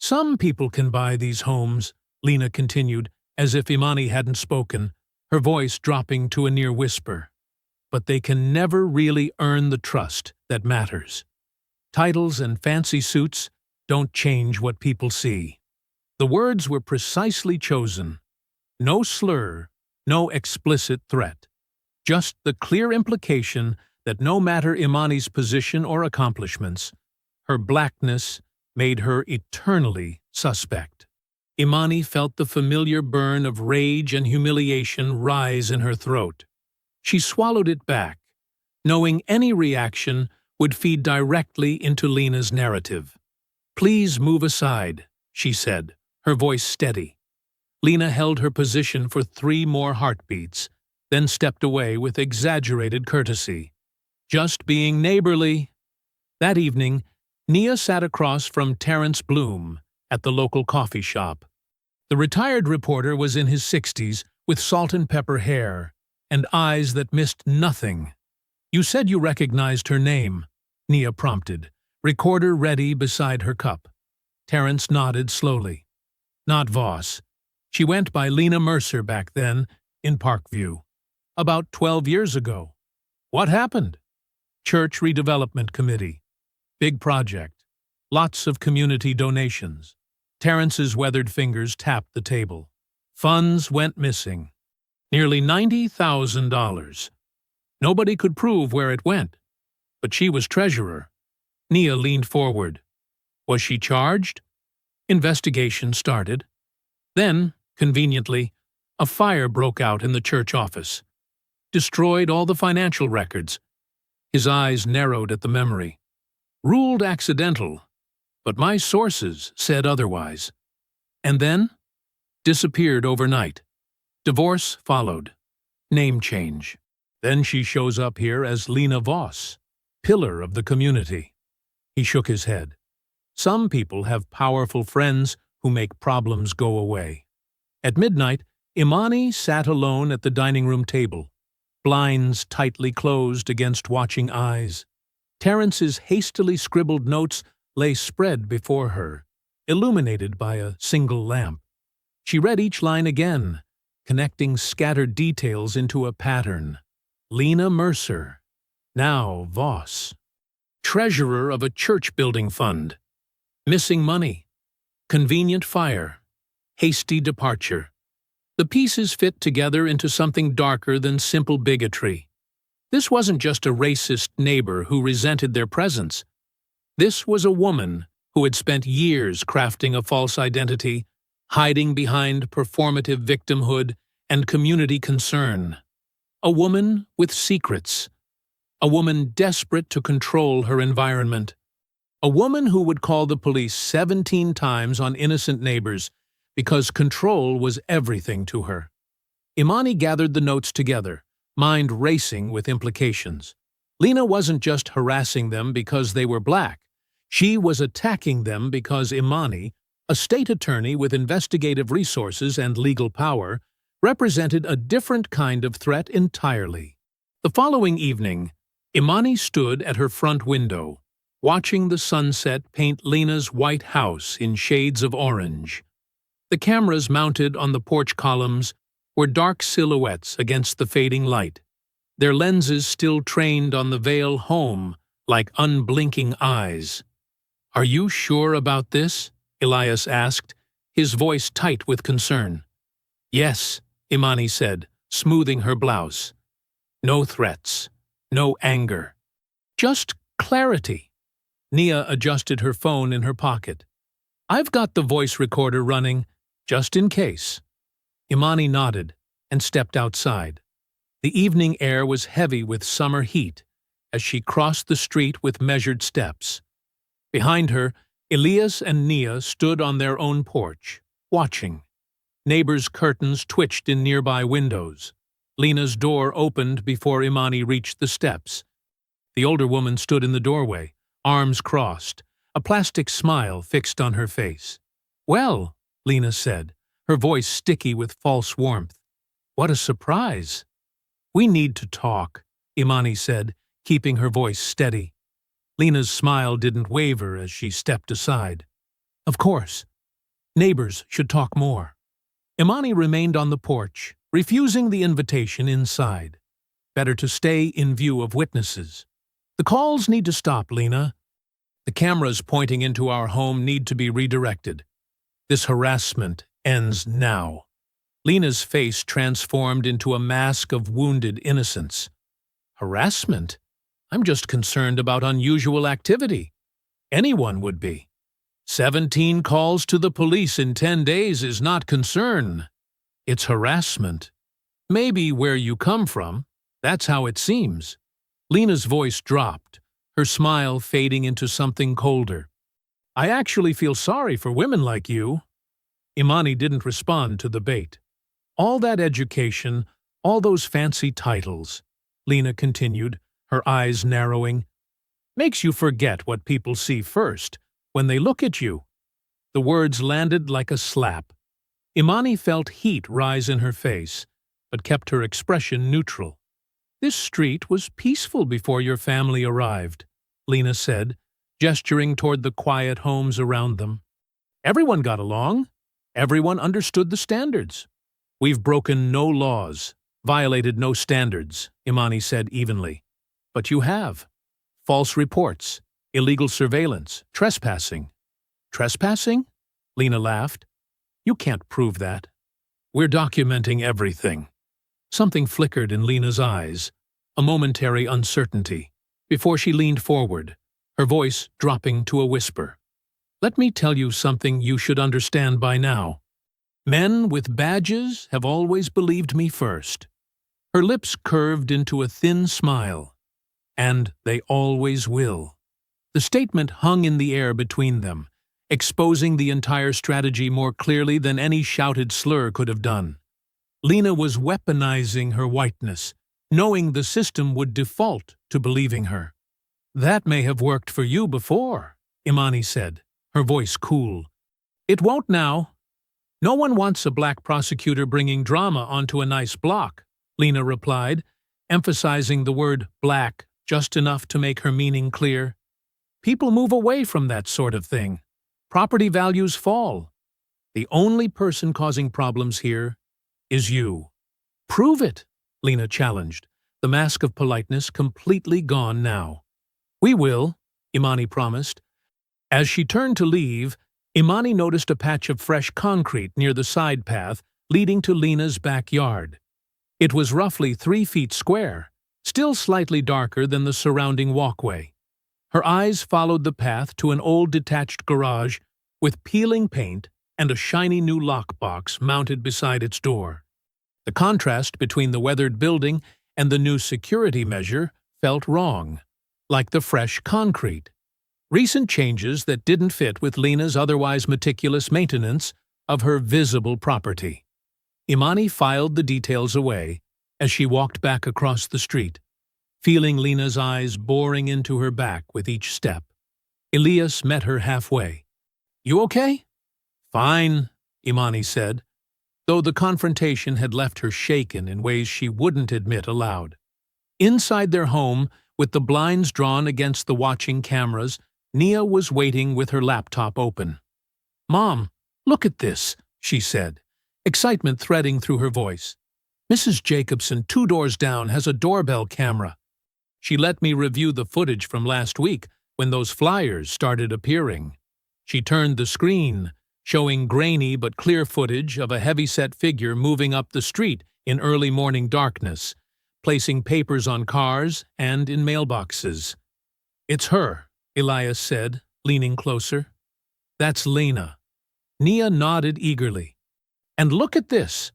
"Some people can buy these homes," Lena continued, as if Imani hadn't spoken, her voice dropping to a near whisper. "But they can never really earn the trust that matters. Titles and fancy suits don't change what people see." The words were precisely chosen. No slur, no explicit threat. Just the clear implication that no matter Imani's position or accomplishments, her blackness made her eternally suspect. Imani felt the familiar burn of rage and humiliation rise in her throat. She swallowed it back, knowing any reaction would feed directly into Lena's narrative. "Please move aside," she said, her voice steady. Lena held her position for 3 more heartbeats, then stepped away with exaggerated courtesy. "Just being neighborly." That evening, Nia sat across from Terrence Bloom at the local coffee shop. The retired reporter was in his 60s with salt and pepper hair and eyes that missed nothing. "You said you recognized her name," Nia prompted, recorder ready beside her cup. Terrence nodded slowly. "Not Voss. She went by Lena Mercer back then, in Parkview. About 12 years ago." "What happened?" "Church Redevelopment Committee. Big project. Lots of community donations." Terrence's weathered fingers tapped the table. "Funds went missing. Nearly $90,000. Nobody could prove where it went. But she was treasurer. Nia leaned forward. Was she charged? Investigation started. Then, conveniently, a fire broke out in the church office. Destroyed all the financial records. His eyes narrowed at the memory. Ruled accidental, but my sources said otherwise. And then, disappeared overnight. Divorce followed. Name change. Then she shows up here as Lena Voss, pillar of the community. He shook his head. Some people have powerful friends who make problems go away. At midnight, Imani sat alone at the dining room table, blinds tightly closed against watching eyes. Terrence's hastily scribbled notes lay spread before her, illuminated by a single lamp. She read each line again, connecting scattered details into a pattern. Lena Mercer, now Voss. Treasurer of a church-building fund. Missing money. Convenient fire. Hasty departure. The pieces fit together into something darker than simple bigotry. This wasn't just a racist neighbor who resented their presence. This was a woman who had spent years crafting a false identity, hiding behind performative victimhood and community concern. A woman with secrets. A woman desperate to control her environment. A woman who would call the police 17 times on innocent neighbors because control was everything to her. Imani gathered the notes together, mind racing with implications. Lena wasn't just harassing them because they were black. She was attacking them because Imani, a state attorney with investigative resources and legal power, represented a different kind of threat entirely. The following evening, Imani stood at her front window, watching the sunset paint Lena's white house in shades of orange. The cameras mounted on the porch columns were dark silhouettes against the fading light, their lenses still trained on the Vale home like unblinking eyes. "Are you sure about this?" Elias asked, his voice tight with concern. "Yes," Imani said, smoothing her blouse. "No threats, no anger. Just clarity." Nia adjusted her phone in her pocket. "I've got the voice recorder running, just in case." Imani nodded and stepped outside. The evening air was heavy with summer heat as she crossed the street with measured steps. Behind her, Elias and Nia stood on their own porch, watching. Neighbors' curtains twitched in nearby windows. Lena's door opened before Imani reached the steps. The older woman stood in the doorway, arms crossed, a plastic smile fixed on her face. "Well," Lena said, her voice sticky with false warmth. "What a surprise." "We need to talk," Imani said, keeping her voice steady. Lena's smile didn't waver as she stepped aside. "Of course. Neighbors should talk more." Imani remained on the porch, refusing the invitation inside. Better to stay in view of witnesses. "The calls need to stop, Lena. The cameras pointing into our home need to be redirected. This harassment ends now." Lena's face transformed into a mask of wounded innocence. "Harassment? I'm just concerned about unusual activity. Anyone would be. 17 calls to the police in 10 days is not concern. It's harassment. Maybe where you come from, that's how it seems." Lena's voice dropped, her smile fading into something colder. "I actually feel sorry for women like you." Imani didn't respond to the bait. "All that education, all those fancy titles," Lena continued, her eyes narrowing, "makes you forget what people see first, when they look at you." The words landed like a slap. Imani felt heat rise in her face, but kept her expression neutral. "This street was peaceful before your family arrived," Lena said, gesturing toward the quiet homes around them. "Everyone got along. Everyone understood the standards." "We've broken no laws, violated no standards," Imani said evenly. "But you have. False reports, illegal surveillance, trespassing." "Trespassing?" Lena laughed. "You can't prove that." "We're documenting everything." Something flickered in Lena's eyes, a momentary uncertainty. before she leaned forward, her voice dropping to a whisper. "Let me tell you something you should understand by now. Men with badges have always believed me first." Her lips curved into a thin smile. "And they always will." The statement hung in the air between them, exposing the entire strategy more clearly than any shouted slur could have done. Lena was weaponizing her whiteness, knowing the system would default to believing her. "That may have worked for you before," Imani said, her voice cool. "It won't now. No one wants a black prosecutor bringing drama onto a nice block," Lena replied, emphasizing the word black just enough to make her meaning clear. "People move away from that sort of thing. Property values fall. The only person causing problems here is you." "Prove it," Lena challenged, the mask of politeness completely gone now. "We will," Imani promised. As she turned to leave, Imani noticed a patch of fresh concrete near the side path leading to Lena's backyard. It was roughly 3 feet square, still slightly darker than the surrounding walkway. Her eyes followed the path to an old detached garage with peeling paint and a shiny new lockbox mounted beside its door. The contrast between the weathered building and the new security measure felt wrong, like the fresh concrete. Recent changes that didn't fit with Lena's otherwise meticulous maintenance of her visible property. Imani filed the details away as she walked back across the street, feeling Lena's eyes boring into her back with each step. Elias met her halfway. "You okay?" "Fine," Imani said, though the confrontation had left her shaken in ways she wouldn't admit aloud. Inside their home, with the blinds drawn against the watching cameras, Nia was waiting with her laptop open. "Mom, look at this," she said, excitement threading through her voice. "Mrs. Jacobson, 2 doors down, has a doorbell camera. She let me review the footage from last week when those flyers started appearing." She turned the screen, showing grainy but clear footage of a heavy-set figure moving up the street in early morning darkness, placing papers on cars and in mailboxes. "It's her," Elias said, leaning closer. "That's Lena." Nia nodded eagerly. "And look at this."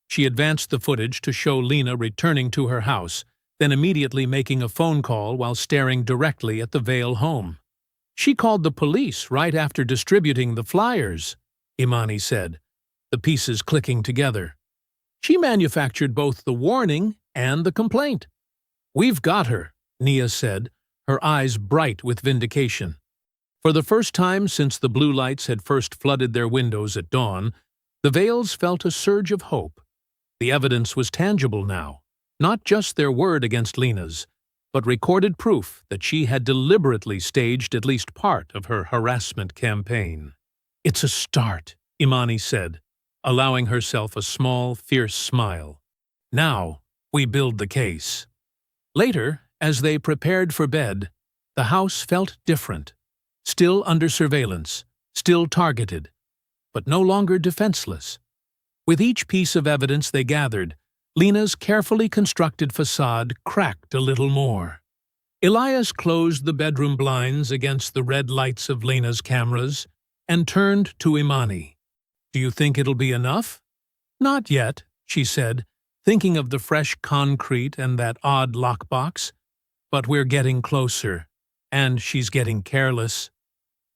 She advanced the footage to show Lena returning to her house, then immediately making a phone call while staring directly at the Vale home. "She called the police right after distributing the flyers," Imani said, the pieces clicking together. "She manufactured both the warning and the complaint." "We've got her," Nia said, her eyes bright with vindication. For the first time since the blue lights had first flooded their windows at dawn, the Vales felt a surge of hope. The evidence was tangible now, not just their word against Lena's, but recorded proof that she had deliberately staged at least part of her harassment campaign. "It's a start," Imani said, allowing herself a small, fierce smile. "Now we build the case." Later, as they prepared for bed, the house felt different. Still under surveillance, still targeted, but no longer defenseless. With each piece of evidence they gathered, Lena's carefully constructed facade cracked a little more. Elias closed the bedroom blinds against the red lights of Lena's cameras and turned to Imani. "Do you think it'll be enough?" "Not yet," she said, thinking of the fresh concrete and that odd lockbox. "But we're getting closer, and she's getting careless."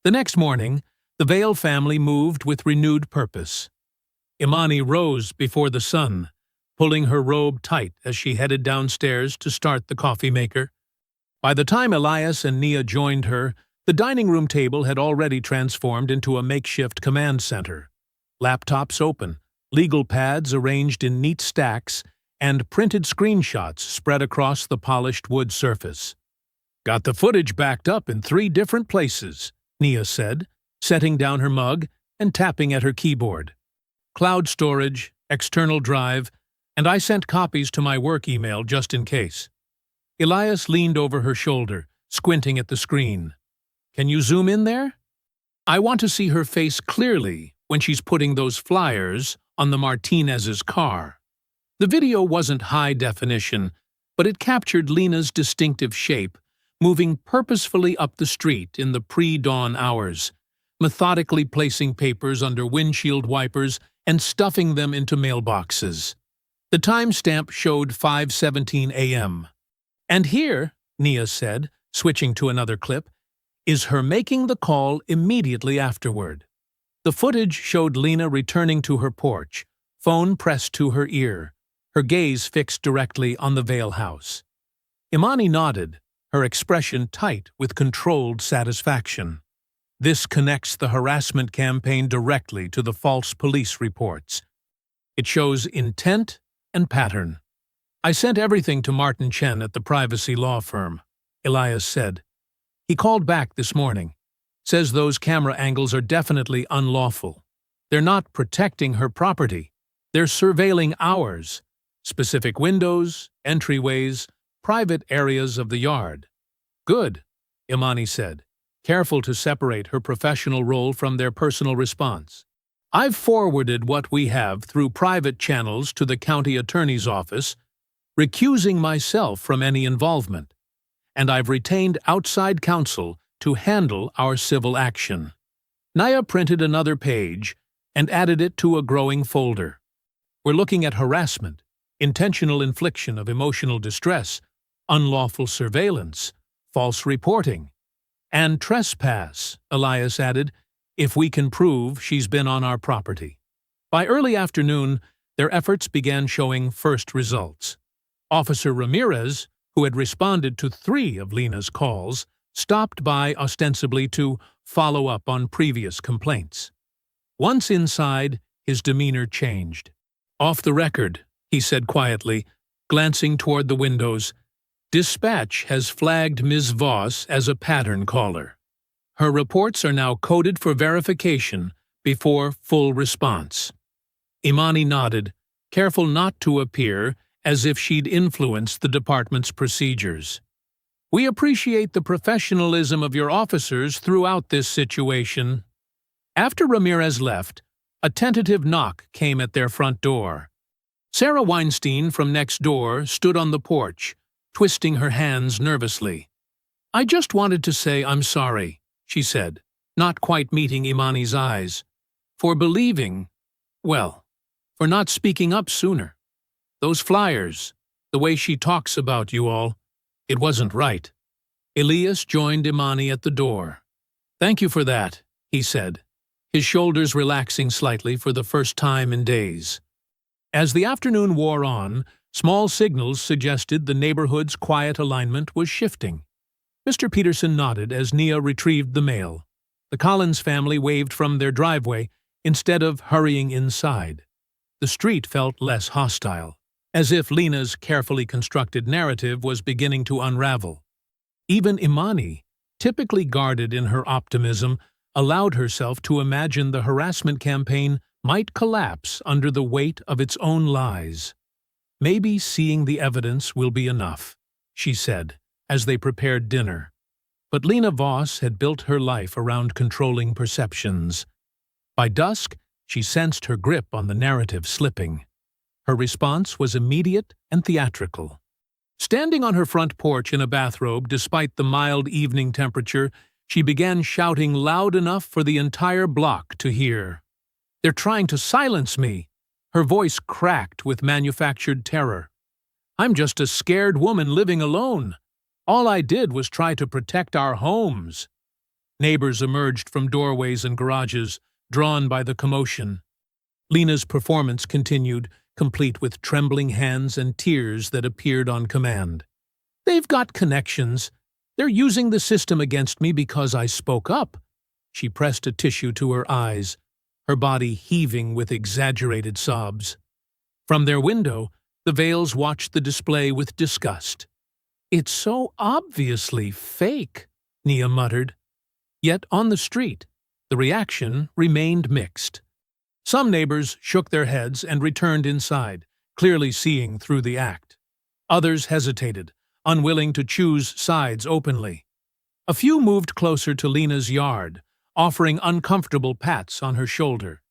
The next morning, the Vale family moved with renewed purpose. Imani rose before the sun, pulling her robe tight as she headed downstairs to start the coffee maker. By the time Elias and Nia joined her, the dining room table had already transformed into a makeshift command center. Laptops open, legal pads arranged in neat stacks, and printed screenshots spread across the polished wood surface. "Got the footage backed up in 3 different places," Nia said, setting down her mug and tapping at her keyboard. "Cloud storage, external drive, and I sent copies to my work email just in case." Elias leaned over her shoulder, squinting at the screen. "Can you zoom in there? I want to see her face clearly when she's putting those flyers on the Martinez's car." The video wasn't high definition, but it captured Lena's distinctive shape, moving purposefully up the street in the pre-dawn hours, methodically placing papers under windshield wipers and stuffing them into mailboxes. The timestamp showed 5:17 a.m. "And here," Nia said, switching to another clip, "is her making the call immediately afterward." The footage showed Lena returning to her porch, phone pressed to her ear, her gaze fixed directly on the Vale house. Imani nodded, her expression tight with controlled satisfaction. This connects the harassment campaign directly to the false police reports. It shows intent and pattern. "I sent everything to Martin Chen at the privacy law firm," Elias said. "He called back this morning. Says those camera angles are definitely unlawful. They're not protecting her property. They're surveilling ours. Specific windows, entryways, private areas of the yard." "Good," Imani said, careful to separate her professional role from their personal response. "I've forwarded what we have through private channels to the county attorney's office, recusing myself from any involvement, and I've retained outside counsel to handle our civil action." Naya printed another page and added it to a growing folder. "We're looking at harassment, intentional infliction of emotional distress, unlawful surveillance, false reporting, and trespass," Elias added, "if we can prove she's been on our property." By early afternoon, their efforts began showing first results. Officer Ramirez, who had responded to 3 of Lena's calls, stopped by ostensibly to follow up on previous complaints. Once inside, his demeanor changed. "Off the record," he said quietly, glancing toward the windows, "Dispatch has flagged Ms. Voss as a pattern caller. Her reports are now coded for verification before full response." Imani nodded, careful not to appear as if she'd influenced the department's procedures. "We appreciate the professionalism of your officers throughout this situation." After Ramirez left, a tentative knock came at their front door. Sarah Weinstein from next door stood on the porch, twisting her hands nervously. "I just wanted to say I'm sorry," she said, not quite meeting Imani's eyes, "for for not speaking up sooner. Those flyers, the way she talks about you all, it wasn't right." Elias joined Imani at the door. "Thank you for that," he said, his shoulders relaxing slightly for the first time in days. As the afternoon wore on, small signals suggested the neighborhood's quiet alignment was shifting. Mr. Peterson nodded as Nia retrieved the mail. The Collins family waved from their driveway instead of hurrying inside. The street felt less hostile, as if Lena's carefully constructed narrative was beginning to unravel. Even Imani, typically guarded in her optimism, allowed herself to imagine the harassment campaign might collapse under the weight of its own lies. "Maybe seeing the evidence will be enough," she said, as they prepared dinner. But Lena Voss had built her life around controlling perceptions. By dusk, she sensed her grip on the narrative slipping. Her response was immediate and theatrical. Standing on her front porch in a bathrobe despite the mild evening temperature, she began shouting loud enough for the entire block to hear. "They're trying to silence me!" Her voice cracked with manufactured terror. "I'm just a scared woman living alone. All I did was try to protect our homes." Neighbors emerged from doorways and garages, drawn by the commotion. Lena's performance continued, complete with trembling hands and tears that appeared on command. "They've got connections. They're using the system against me because I spoke up." She pressed a tissue to her eyes, her body heaving with exaggerated sobs. From their window, the Vales watched the display with disgust. "It's so obviously fake," Nia muttered. Yet on the street, the reaction remained mixed. Some neighbors shook their heads and returned inside, clearly seeing through the act. Others hesitated, unwilling to choose sides openly. A few moved closer to Lena's yard, offering uncomfortable pats on her shoulder.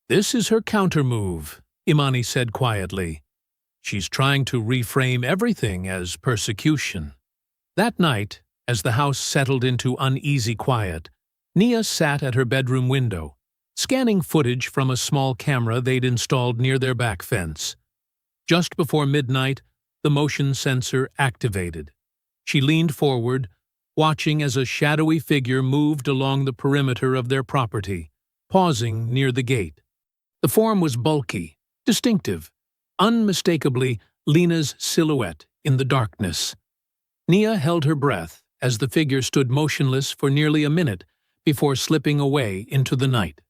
"This is her countermove," Imani said quietly. "She's trying to reframe everything as persecution." That night, As the house settled into uneasy quiet, Nia sat at her bedroom window, scanning footage from a small camera they'd installed near their back fence. Just before midnight, the motion sensor activated. She leaned forward, watching as a shadowy figure moved along the perimeter of their property, pausing near the gate. The form was bulky, distinctive, unmistakably Lena's silhouette in the darkness. Nia held her breath as the figure stood motionless for nearly a minute before slipping away into the night.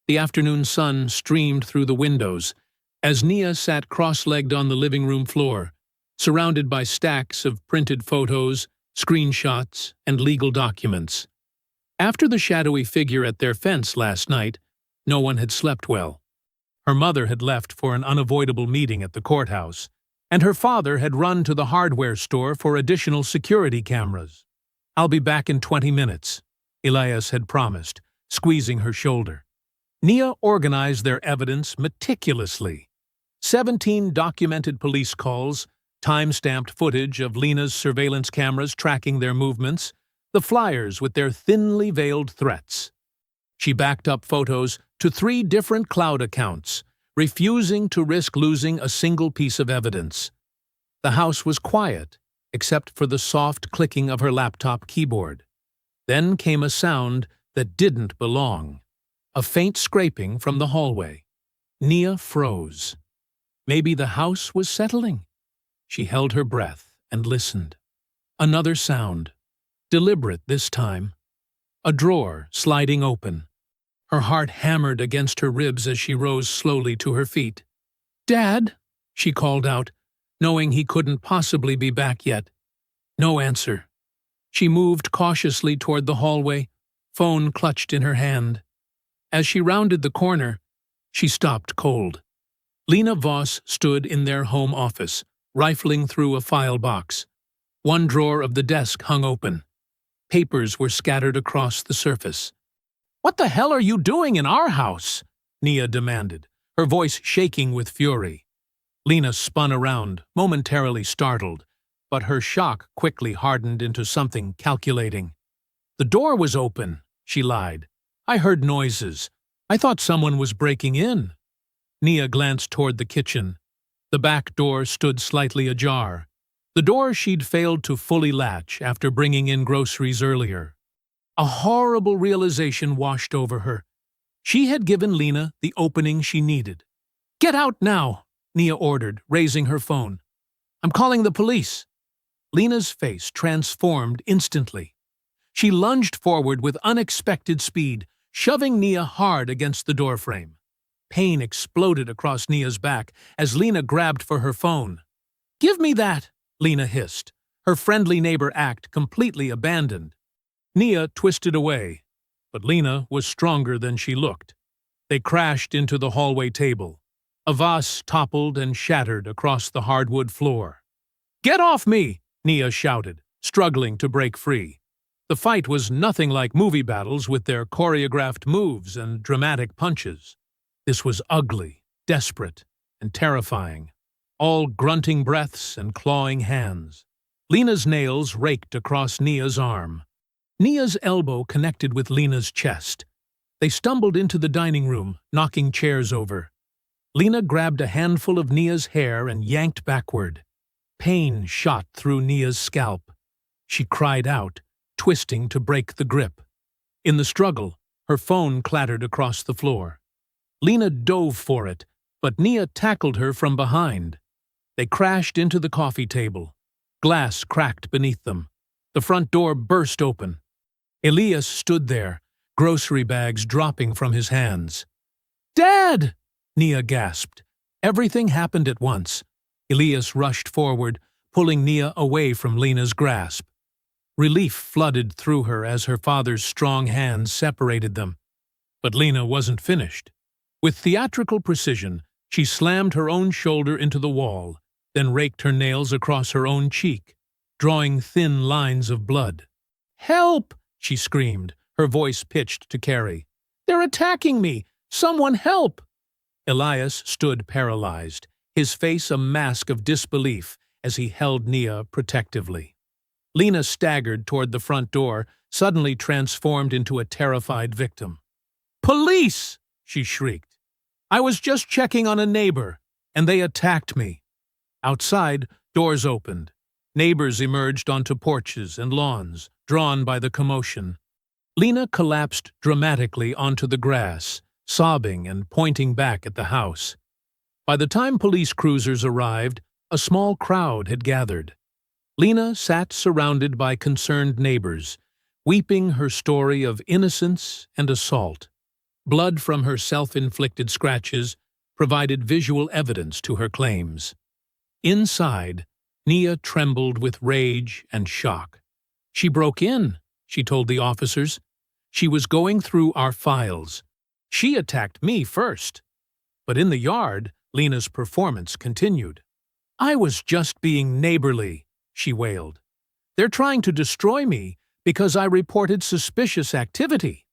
The afternoon sun streamed through the windows as Nia sat cross-legged on the living room floor, surrounded by stacks of printed photos, screenshots, and legal documents. After the shadowy figure at their fence last night, no one had slept well. Her mother had left for an unavoidable meeting at the courthouse, and her father had run to the hardware store for additional security cameras. "I'll be back in 20 minutes, Elias had promised, squeezing her shoulder. Nia organized their evidence meticulously. 17 documented police calls, time-stamped footage of Lena's surveillance cameras tracking their movements, the flyers with their thinly veiled threats. She backed up photos to 3 different cloud accounts, refusing to risk losing a single piece of evidence. The house was quiet, except for the soft clicking of her laptop keyboard. Then came a sound that didn't belong, a faint scraping from the hallway. Nia froze. Maybe the house was settling. She held her breath and listened. Another sound, deliberate this time. A drawer sliding open. Her heart hammered against her ribs as she rose slowly to her feet. "Dad," she called out, knowing he couldn't possibly be back yet. No answer. She moved cautiously toward the hallway, phone clutched in her hand. As she rounded the corner, she stopped cold. Lena Voss stood in their home office, rifling through a file box. One drawer of the desk hung open. Papers were scattered across the surface. "What the hell are you doing in our house?" Nia demanded, her voice shaking with fury. Lena spun around, momentarily startled, but her shock quickly hardened into something calculating. "The door was open," she lied. "I heard noises. I thought someone was breaking in." Nia glanced toward the kitchen. The back door stood slightly ajar, the door she'd failed to fully latch after bringing in groceries earlier. A horrible realization washed over her. She had given Lena the opening she needed. "Get out now," Nia ordered, raising her phone. "I'm calling the police." Lena's face transformed instantly. She lunged forward with unexpected speed, shoving Nia hard against the doorframe. Pain exploded across Nia's back as Lena grabbed for her phone. "Give me that," Lena hissed, her friendly neighbor act completely abandoned. Nia twisted away, but Lena was stronger than she looked. They crashed into the hallway table. A vase toppled and shattered across the hardwood floor. "Get off me!" Nia shouted, struggling to break free. The fight was nothing like movie battles with their choreographed moves and dramatic punches. This was ugly, desperate, and terrifying, all grunting breaths and clawing hands. Lena's nails raked across Nia's arm. Nia's elbow connected with Lena's chest. They stumbled into the dining room, knocking chairs over. Lena grabbed a handful of Nia's hair and yanked backward. Pain shot through Nia's scalp. She cried out, twisting to break the grip. In the struggle, her phone clattered across the floor. Lena dove for it, but Nia tackled her from behind. They crashed into the coffee table. Glass cracked beneath them. The front door burst open. Elias stood there, grocery bags dropping from his hands. "Dad!" Nia gasped. Everything happened at once. Elias rushed forward, pulling Nia away from Lena's grasp. Relief flooded through her as her father's strong hands separated them. But Lena wasn't finished. With theatrical precision, she slammed her own shoulder into the wall, then raked her nails across her own cheek, drawing thin lines of blood. "Help!" she screamed, her voice pitched to Carrie. "They're attacking me! Someone help!" Elias stood paralyzed, his face a mask of disbelief as he held Nia protectively. Lena staggered toward the front door, suddenly transformed into a terrified victim. "Police!" she shrieked. "I was just checking on a neighbor, and they attacked me." Outside, doors opened. Neighbors emerged onto porches and lawns, drawn by the commotion. Lena collapsed dramatically onto the grass, sobbing and pointing back at the house. By the time police cruisers arrived, a small crowd had gathered. Lena sat surrounded by concerned neighbors, weeping her story of innocence and assault. Blood from her self-inflicted scratches provided visual evidence to her claims. Inside, Nia trembled with rage and shock. "She broke in," she told the officers. "She was going through our files. She attacked me first." But in the yard, Lena's performance continued. "I was just being neighborly," she wailed. "They're trying to destroy me because I reported suspicious activity."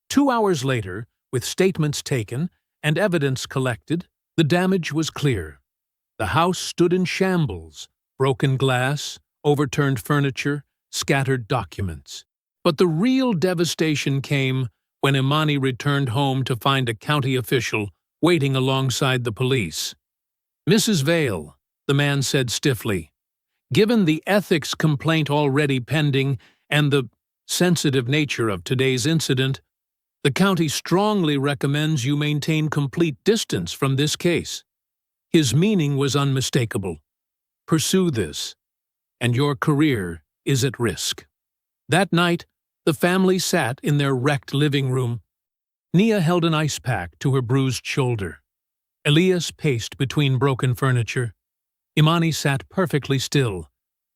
2 hours later, with statements taken and evidence collected, the damage was clear. The house stood in shambles, broken glass, overturned furniture, scattered documents. But the real devastation came when Imani returned home to find a county official waiting alongside the police. "Mrs. Vale," the man said stiffly, "given the ethics complaint already pending and the sensitive nature of today's incident, the county strongly recommends you maintain complete distance from this case." His meaning was unmistakable. Pursue this, and your career is at risk. That night, the family sat in their wrecked living room. Nia held an ice pack to her bruised shoulder. Elias paced between broken furniture. Imani sat perfectly still,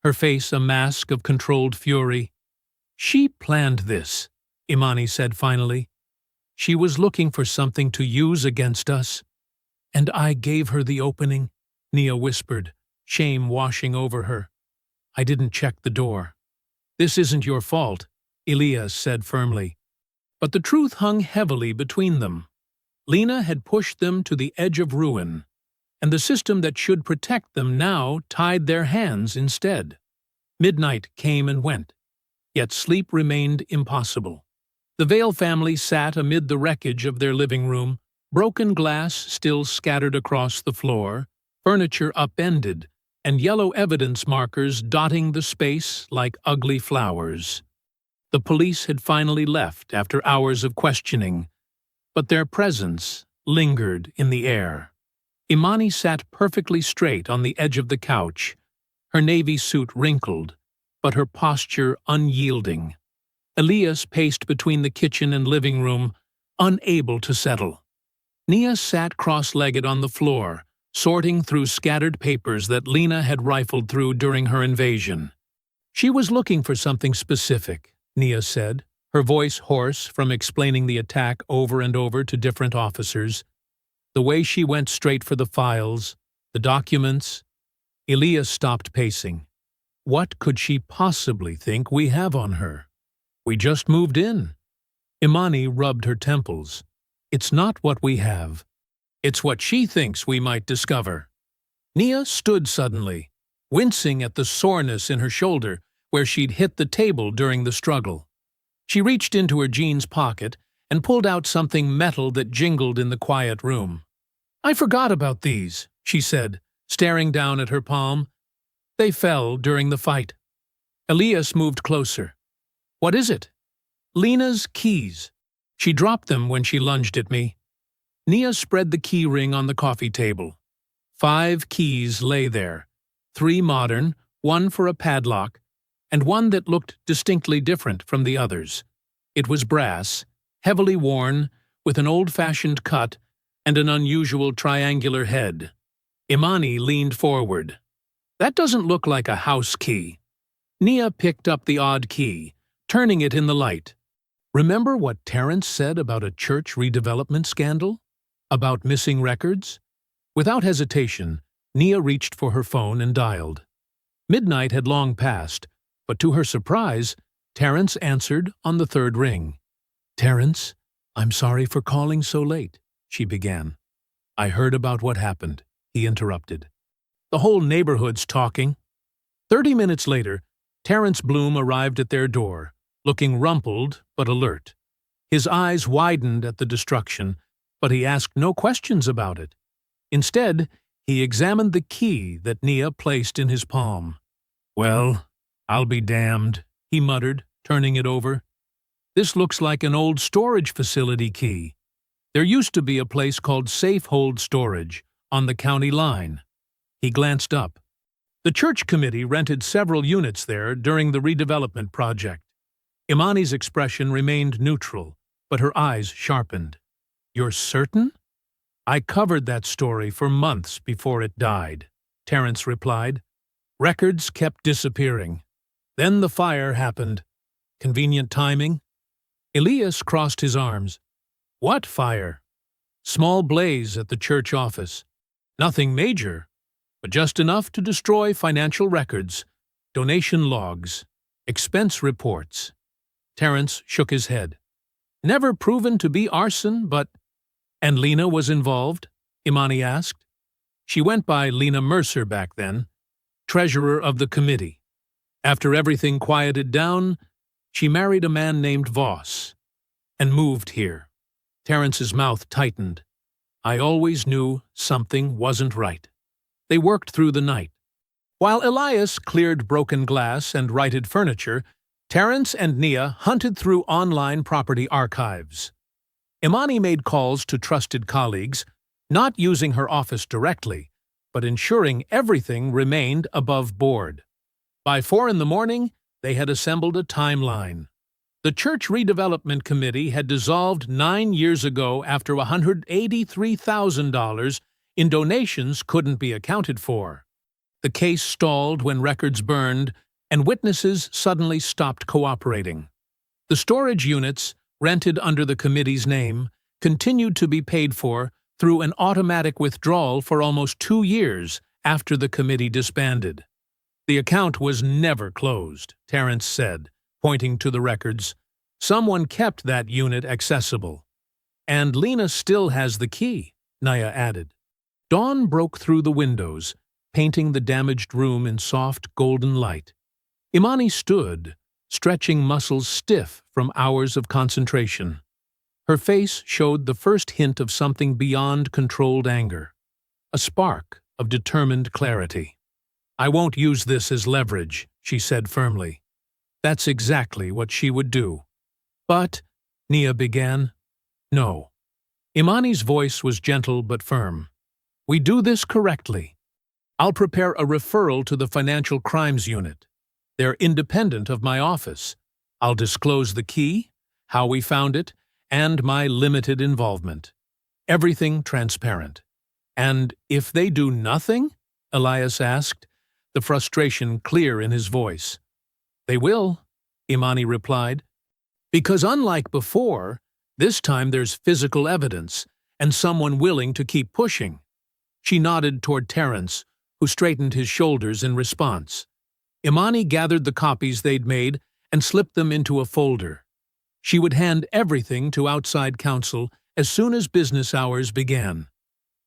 her face a mask of controlled fury. "She planned this," Imani said finally. "She was looking for something to use against us." "And I gave her the opening," Nia whispered, shame washing over her. "I didn't check the door." "This isn't your fault," Elias said firmly. But the truth hung heavily between them. Lena had pushed them to the edge of ruin, and the system that should protect them now tied their hands instead. Midnight came and went, yet sleep remained impossible. The Vale family sat amid the wreckage of their living room, broken glass still scattered across the floor, furniture upended, and yellow evidence markers dotting the space like ugly flowers. The police had finally left after hours of questioning, but their presence lingered in the air. Imani sat perfectly straight on the edge of the couch, her navy suit wrinkled, but her posture unyielding. Elias paced between the kitchen and living room, unable to settle. Nia sat cross-legged on the floor, sorting through scattered papers that Lena had rifled through during her invasion. "She was looking for something specific," Nia said, her voice hoarse from explaining the attack over and over to different officers. "The way she went straight for the files, the documents." Elias stopped pacing. "What could she possibly think we have on her? We just moved in." Imani rubbed her temples. "It's not what we have. It's what she thinks we might discover." Nia stood suddenly, wincing at the soreness in her shoulder where she'd hit the table during the struggle. She reached into her jeans pocket and pulled out something metal that jingled in the quiet room. "I forgot about these," she said, staring down at her palm. "They fell during the fight." Elias moved closer. "What is it?" "Lena's keys. She dropped them when she lunged at me." Nia spread the key ring on the coffee table. 5 keys lay there, 3 modern, 1 for a padlock, and 1 that looked distinctly different from the others. It was brass, heavily worn, with an old-fashioned cut and an unusual triangular head. Imani leaned forward. "That doesn't look like a house key." Nia picked up the odd key, turning it in the light. "Remember what Terrence said about a church redevelopment scandal? About missing records?" Without hesitation, Nia reached for her phone and dialed. Midnight had long passed, but to her surprise, Terrence answered on the 3rd ring. "Terrence, I'm sorry for calling so late," she began. "I heard about what happened," he interrupted. "The whole neighborhood's talking." 30 minutes later, Terrence Bloom arrived at their door, looking rumpled but alert. His eyes widened at the destruction, but he asked no questions about it. Instead, he examined the key that Nia placed in his palm. "Well, I'll be damned," he muttered, turning it over. "This looks like an old storage facility key. There used to be a place called Safe Hold Storage on the county line." He glanced up. The church committee rented several units there during the redevelopment project. Imani's expression remained neutral, but her eyes sharpened. "You're certain?" "I covered that story for months before it died," Terrence replied. "Records kept disappearing. Then the fire happened. Convenient timing." Elias crossed his arms. "What fire?" "Small blaze at the church office. Nothing major, but just enough to destroy financial records, donation logs, expense reports." Terrence shook his head. "Never proven to be arson, but—" "And Lena was involved?" Imani asked. "She went by Lena Mercer back then, treasurer of the committee. After everything quieted down, she married a man named Voss and moved here." Terrence's mouth tightened. "I always knew something wasn't right." They worked through the night. While Elias cleared broken glass and righted furniture, Terrence and Nia hunted through online property archives. Imani made calls to trusted colleagues, not using her office directly, but ensuring everything remained above board. By 4 a.m, they had assembled a timeline. The Church Redevelopment Committee had dissolved 9 years ago after $183,000 in donations couldn't be accounted for. The case stalled when records burned, and witnesses suddenly stopped cooperating. The storage units, rented under the committee's name, continued to be paid for through an automatic withdrawal for almost 2 years after the committee disbanded. "The account was never closed," Terrence said, pointing to the records. "Someone kept that unit accessible." "And Lena still has the key," Nia added. Dawn broke through the windows, painting the damaged room in soft golden light. Imani stood, stretching muscles stiff from hours of concentration. Her face showed the first hint of something beyond controlled anger, a spark of determined clarity. "I won't use this as leverage," she said firmly. That's exactly what she would do. "But," Nia began. "No." Imani's voice was gentle but firm. "We do this correctly. I'll prepare a referral to the Financial Crimes Unit. They're independent of my office. I'll disclose the key, how we found it, and my limited involvement. Everything transparent." "And if they do nothing?" Elias asked, the frustration clear in his voice. "They will," Imani replied. "Because unlike before, this time there's physical evidence and someone willing to keep pushing." She nodded toward Terrence, who straightened his shoulders in response. Imani gathered the copies they'd made and slipped them into a folder. She would hand everything to outside counsel as soon as business hours began.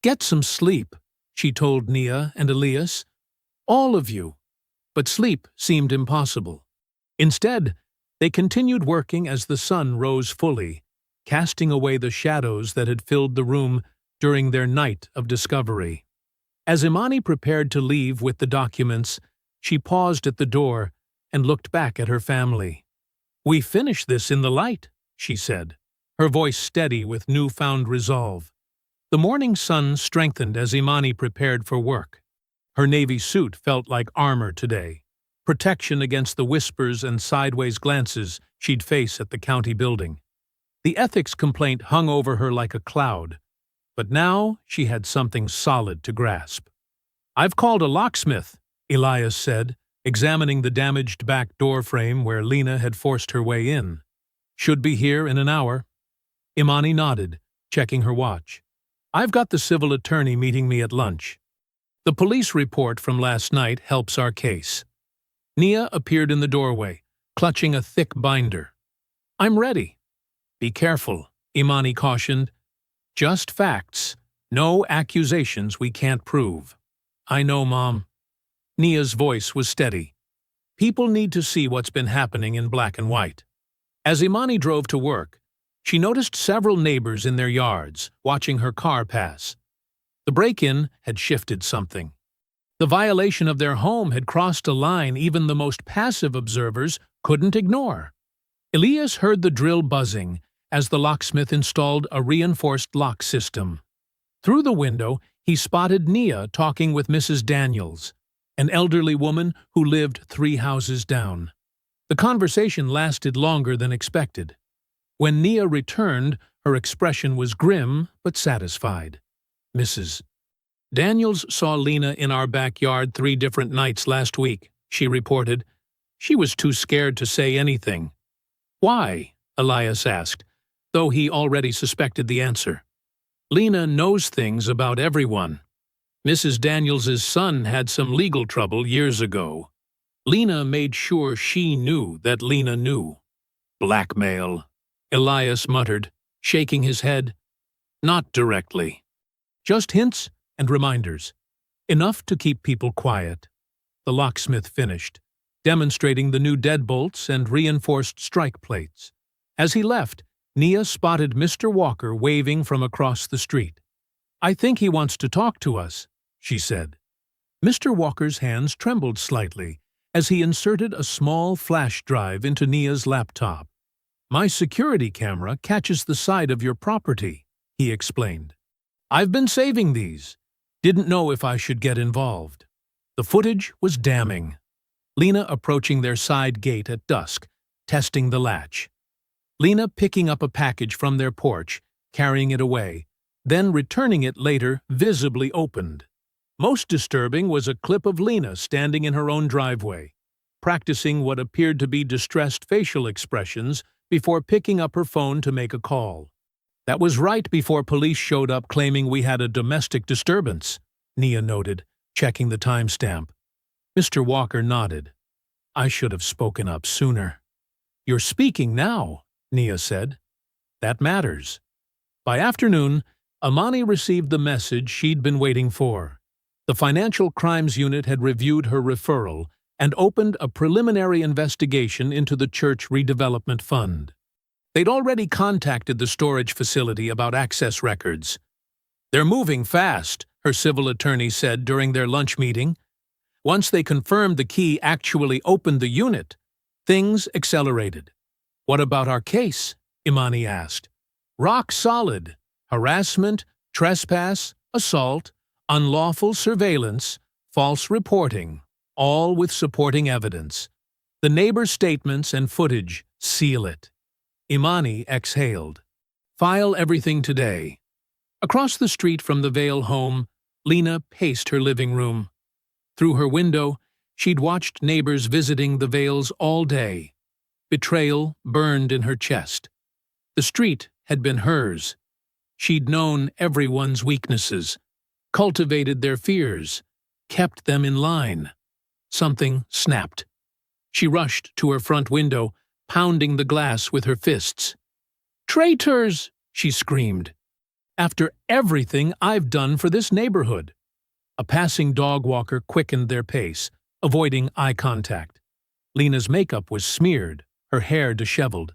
"Get some sleep," she told Nia and Elias. "All of you." But sleep seemed impossible. Instead, they continued working as the sun rose fully, casting away the shadows that had filled the room during their night of discovery. As Imani prepared to leave with the documents, she paused at the door and looked back at her family. "We finish this in the light," she said, her voice steady with newfound resolve. The morning sun strengthened as Imani prepared for work. Her navy suit felt like armor today, protection against the whispers and sideways glances she'd face at the county building. The ethics complaint hung over her like a cloud, but now she had something solid to grasp. "I've called a locksmith," Elias said, examining the damaged back door frame where Lena had forced her way in. "Should be here in an hour." Imani nodded, checking her watch. "I've got the civil attorney meeting me at lunch. The police report from last night helps our case." Nia appeared in the doorway, clutching a thick binder. "I'm ready." "Be careful," Imani cautioned. "Just facts, no accusations we can't prove." "I know, Mom." Nia's voice was steady. People need to see what's been happening in black and white. As Imani drove to work, she noticed several neighbors in their yards, watching her car pass. The break-in had shifted something. The violation of their home had crossed a line even the most passive observers couldn't ignore. Elias heard the drill buzzing as the locksmith installed a reinforced lock system. Through the window, he spotted Nia talking with Mrs. Daniels, an elderly woman who lived 3 houses down. The conversation lasted longer than expected. When Nia returned, her expression was grim but satisfied. Mrs. Daniels saw Lena in our backyard 3 different nights last week, she reported. She was too scared to say anything. Why? Elias asked, though he already suspected the answer. Lena knows things about everyone. Mrs. Daniels's son had some legal trouble years ago. Lena made sure she knew that Lena knew. Blackmail, Elias muttered, shaking his head. Not directly. Just hints and reminders. Enough to keep people quiet. The locksmith finished, demonstrating the new deadbolts and reinforced strike plates. As he left, Nia spotted Mr. Walker waving from across the street. I think he wants to talk to us, she said. Mr. Walker's hands trembled slightly as he inserted a small flash drive into Nia's laptop. My security camera catches the side of your property, he explained. I've been saving these. Didn't know if I should get involved. The footage was damning. Lena approaching their side gate at dusk, testing the latch. Lena picking up a package from their porch, carrying it away, then returning it later visibly opened. Most disturbing was a clip of Lena standing in her own driveway, practicing what appeared to be distressed facial expressions before picking up her phone to make a call. That was right before police showed up claiming we had a domestic disturbance, Nia noted, checking the timestamp. Mr. Walker nodded. I should have spoken up sooner. You're speaking now, Nia said. That matters. By afternoon, Imani received the message she'd been waiting for. The Financial Crimes Unit had reviewed her referral and opened a preliminary investigation into the church redevelopment fund. They'd already contacted the storage facility about access records. They're moving fast, her civil attorney said during their lunch meeting. Once they confirmed the key actually opened the unit, things accelerated. What about our case? Imani asked. Rock solid. Harassment, trespass, assault, unlawful surveillance, false reporting, all with supporting evidence. The neighbor statements and footage seal it. Imani exhaled. File everything today. Across the street from the Vale home, Lena paced her living room. Through her window, she'd watched neighbors visiting the Vales all day. Betrayal burned in her chest. The street had been hers. She'd known everyone's weaknesses, cultivated their fears, kept them in line. Something snapped. She rushed to her front window, pounding the glass with her fists. Traitors! She screamed. After everything I've done for this neighborhood. A passing dog walker quickened their pace, avoiding eye contact. Lena's makeup was smeared, her hair disheveled.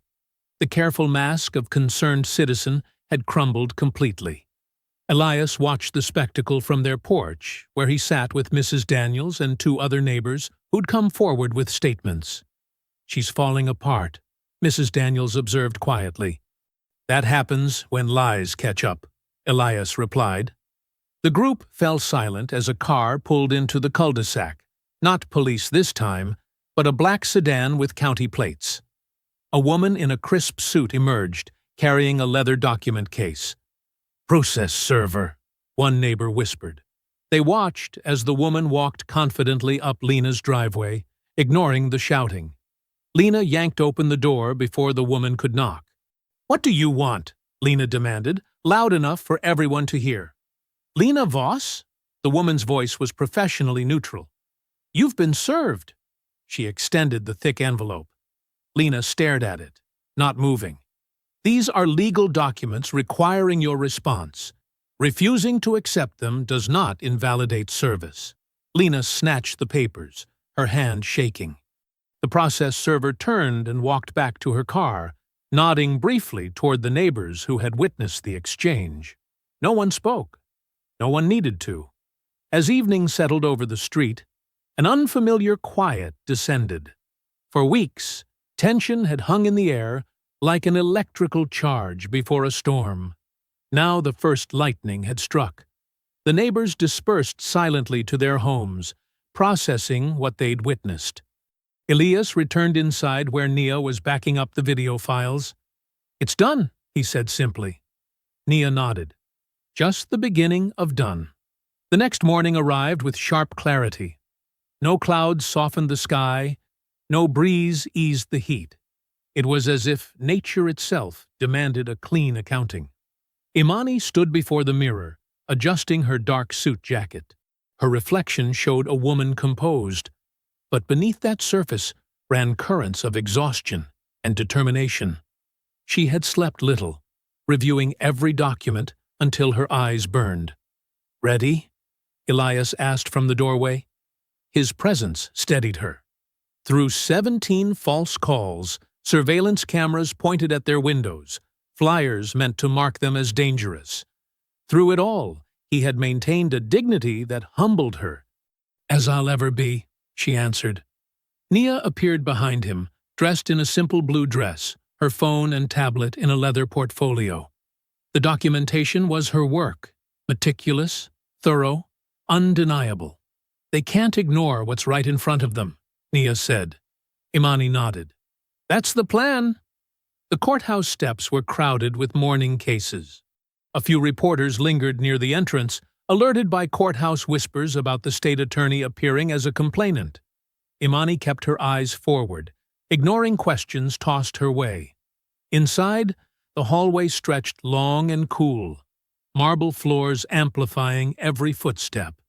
The careful mask of concerned citizen had crumbled completely. Elias watched the spectacle from their porch, where he sat with Mrs. Daniels and 2 other neighbors who'd come forward with statements. She's falling apart, Mrs. Daniels observed quietly. That happens when lies catch up, Elias replied. The group fell silent as a car pulled into the cul-de-sac. Not police this time, but a black sedan with county plates. A woman in a crisp suit emerged, carrying a leather document case. Process server, one neighbor whispered. They watched as the woman walked confidently up Lena's driveway, ignoring the shouting. Lena yanked open the door before the woman could knock. What do you want? Lena demanded, loud enough for everyone to hear. Lena Voss? The woman's voice was professionally neutral. You've been served. She extended the thick envelope. Lena stared at it, not moving. These are legal documents requiring your response. Refusing to accept them does not invalidate service. Lena snatched the papers, her hand shaking. The process server turned and walked back to her car, nodding briefly toward the neighbors who had witnessed the exchange. No one spoke. No one needed to. As evening settled over the street, an unfamiliar quiet descended. For weeks, tension had hung in the air like an electrical charge before a storm. Now the first lightning had struck. The neighbors dispersed silently to their homes, processing what they'd witnessed. Elias returned inside where Nia was backing up the video files. "It's done," he said simply. Nia nodded. Just the beginning of done. The next morning arrived with sharp clarity. No clouds softened the sky, no breeze eased the heat. It was as if nature itself demanded a clean accounting. Imani stood before the mirror, adjusting her dark suit jacket. Her reflection showed a woman composed, but beneath that surface ran currents of exhaustion and determination. She had slept little, reviewing every document until her eyes burned. "Ready?" Elias asked from the doorway. His presence steadied her. Through 17 false calls, surveillance cameras pointed at their windows, flyers meant to mark them as dangerous. Through it all, he had maintained a dignity that humbled her. "As I'll ever be," she answered. Nia appeared behind him, dressed in a simple blue dress, her phone and tablet in a leather portfolio. The documentation was her work, meticulous, thorough, undeniable. "They can't ignore what's right in front of them," Nia said. Imani nodded. "That's the plan." The courthouse steps were crowded with mourning cases. A few reporters lingered near the entrance, alerted by courthouse whispers about the state attorney appearing as a complainant. Imani kept her eyes forward, ignoring questions tossed her way. Inside, the hallway stretched long and cool, marble floors amplifying every footstep.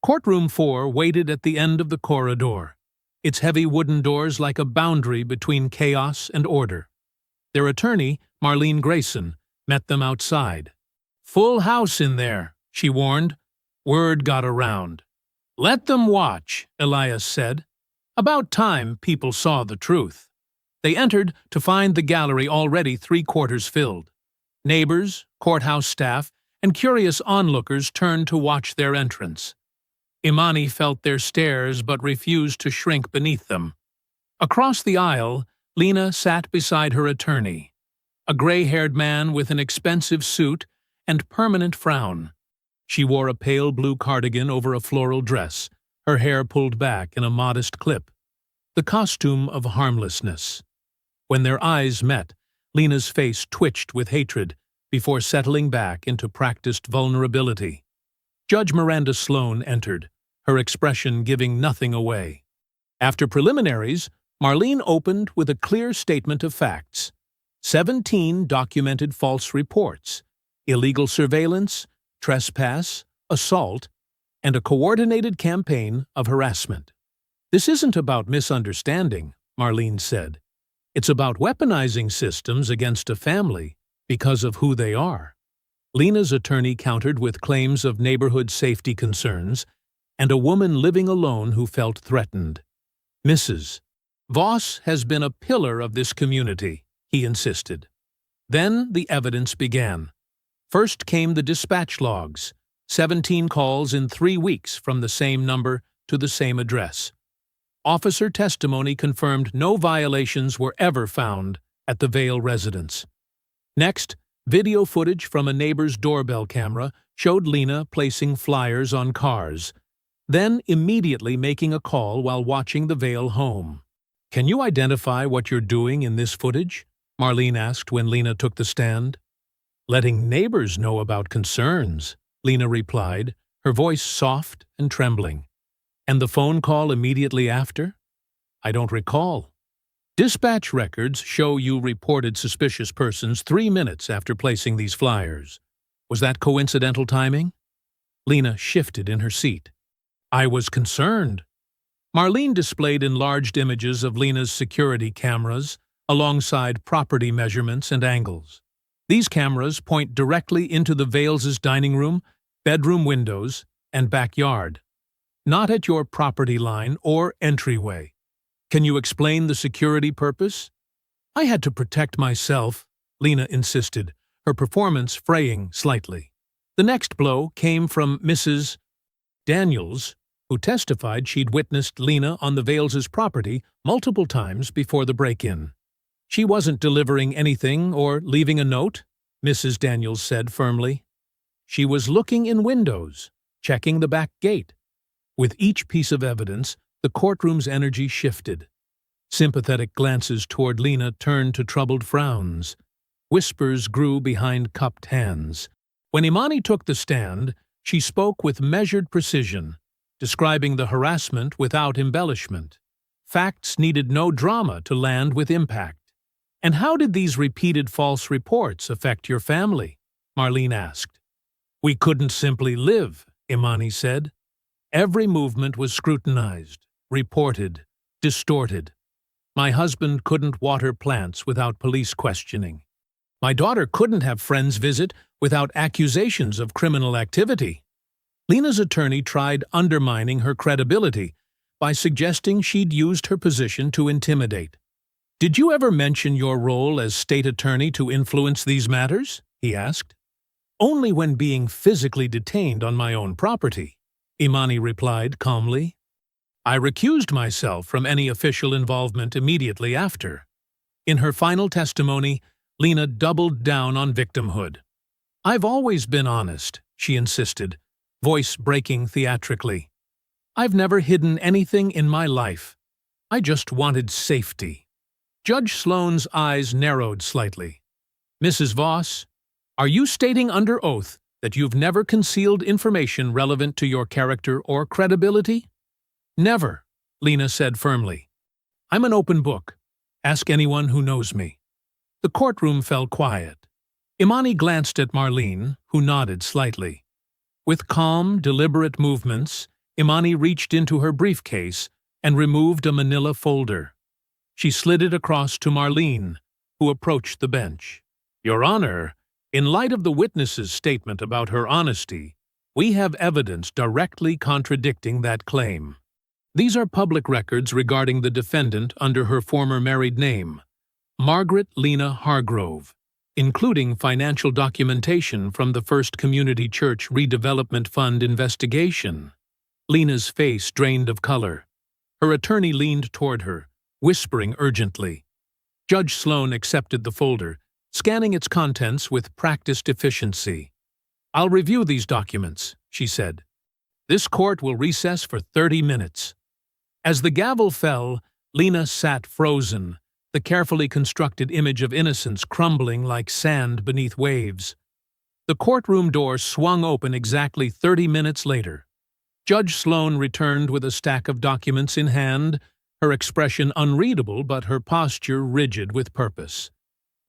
Courtroom 4 waited at the end of the corridor, its heavy wooden doors like a boundary between chaos and order. Their attorney, Marlene Grayson, met them outside. "Full house in there," she warned. Word got around. "Let them watch," Elias said. About time people saw the truth. They entered to find the gallery already 3/4 filled. Neighbors, courthouse staff, and curious onlookers turned to watch their entrance. Imani felt their stares but refused to shrink beneath them. Across the aisle, Lena sat beside her attorney, a gray-haired man with an expensive suit and permanent frown. She wore a pale blue cardigan over a floral dress, her hair pulled back in a modest clip, the costume of harmlessness. When their eyes met, Lena's face twitched with hatred before settling back into practiced vulnerability. Judge Miranda Sloan entered, her expression giving nothing away. After preliminaries, Marlene opened with a clear statement of facts. 17 documented false reports, illegal surveillance, trespass, assault, and a coordinated campaign of harassment. "This isn't about misunderstanding," Marlene said. "It's about weaponizing systems against a family because of who they are." Lena's attorney countered with claims of neighborhood safety concerns and a woman living alone who felt threatened. "Mrs. Voss has been a pillar of this community," he insisted. Then the evidence began. First came the dispatch logs, 17 calls in 3 weeks from the same number to the same address. Officer testimony confirmed no violations were ever found at the Vale residence. Next, video footage from a neighbor's doorbell camera showed Lena placing flyers on cars, then immediately making a call while watching the Vale home. "Can you identify what you're doing in this footage?" Marlene asked when Lena took the stand. "Letting neighbors know about concerns," Lena replied, her voice soft and trembling. "And the phone call immediately after?" "I don't recall." "Dispatch records show you reported suspicious persons 3 minutes after placing these flyers. Was that coincidental timing?" Lena shifted in her seat. "I was concerned." Marlene displayed enlarged images of Lena's security cameras alongside property measurements and angles. These cameras point directly into the Vales' dining room, bedroom windows, and backyard, not at your property line or entryway. Can you explain the security purpose? I had to protect myself, Lena insisted, her performance fraying slightly. The next blow came from Mrs. Daniels, who testified she'd witnessed Lena on the Vales' property multiple times before the break-in. She wasn't delivering anything or leaving a note, Mrs. Daniels said firmly. She was looking in windows, checking the back gate. With each piece of evidence, the courtroom's energy shifted. Sympathetic glances toward Lena turned to troubled frowns. Whispers grew behind cupped hands. When Imani took the stand, she spoke with measured precision, describing the harassment without embellishment. Facts needed no drama to land with impact. And how did these repeated false reports affect your family? Marlene asked. We couldn't simply live, Imani said. Every movement was scrutinized, reported, distorted. My husband couldn't water plants without police questioning. My daughter couldn't have friends visit without accusations of criminal activity. Lena's attorney tried undermining her credibility by suggesting she'd used her position to intimidate. Did you ever mention your role as state attorney to influence these matters? He asked. Only when being physically detained on my own property, Imani replied calmly. I recused myself from any official involvement immediately after. In her final testimony, Lena doubled down on victimhood. I've always been honest, she insisted, voice breaking theatrically. I've never hidden anything in my life. I just wanted safety. Judge Sloan's eyes narrowed slightly. Mrs. Voss, are you stating under oath that you've never concealed information relevant to your character or credibility? Never, Lena said firmly. I'm an open book. Ask anyone who knows me. The courtroom fell quiet. Imani glanced at Marlene, who nodded slightly. With calm, deliberate movements, Imani reached into her briefcase and removed a manila folder. She slid it across to Marlene, who approached the bench. Your Honor, in light of the witness's statement about her honesty, we have evidence directly contradicting that claim. These are public records regarding the defendant under her former married name, Margaret Lena Hargrove, including financial documentation from the First Community Church Redevelopment Fund investigation. Lena's face drained of color. Her attorney leaned toward her, whispering urgently. Judge Sloan accepted the folder, scanning its contents with practiced efficiency. I'll review these documents, she said. This court will recess for 30 minutes. As the gavel fell, Lena sat frozen, the carefully constructed image of innocence crumbling like sand beneath waves. The courtroom door swung open exactly 30 minutes later. Judge Sloan returned with a stack of documents in hand, her expression unreadable but her posture rigid with purpose.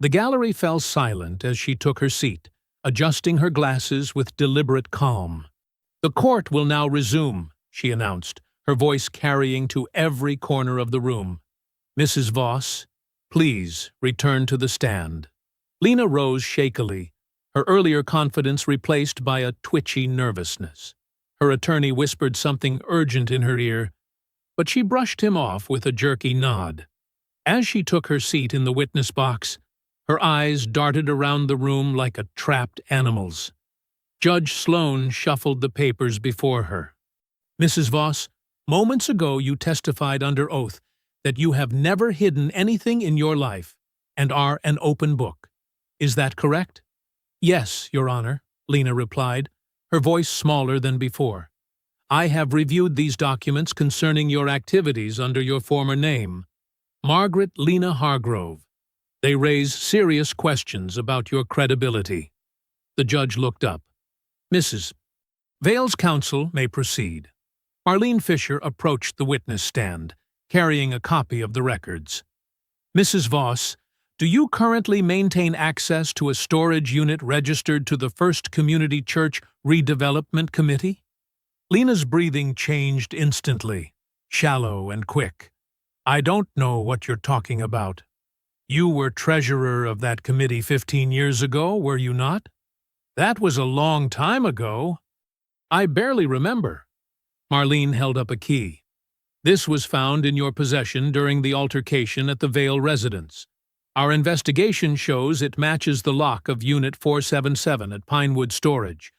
The gallery fell silent as she took her seat, adjusting her glasses with deliberate calm. The court will now resume, she announced, her voice carrying to every corner of the room. Mrs. Voss, please return to the stand. Lena rose shakily, her earlier confidence replaced by a twitchy nervousness. Her attorney whispered something urgent in her ear, but she brushed him off with a jerky nod. As she took her seat in the witness box, her eyes darted around the room like a trapped animal's. Judge Sloan shuffled the papers before her. Mrs. Voss, moments ago you testified under oath that you have never hidden anything in your life and are an open book. Is that correct? Yes, Your Honor, Lena replied, her voice smaller than before. I have reviewed these documents concerning your activities under your former name, Margaret Lena Hargrove. They raise serious questions about your credibility. The judge looked up. Mrs. Vale's counsel may proceed. Marlene Fisher approached the witness stand, carrying a copy of the records. Mrs. Voss, do you currently maintain access to a storage unit registered to the First Community Church Redevelopment Committee? Lena's breathing changed instantly, shallow and quick. I don't know what you're talking about. You were treasurer of that committee 15 years ago, were you not? That was a long time ago. I barely remember. Marlene held up a key. This was found in your possession during the altercation at the Vale residence. Our investigation shows it matches the lock of Unit 477 at Pinewood Storage,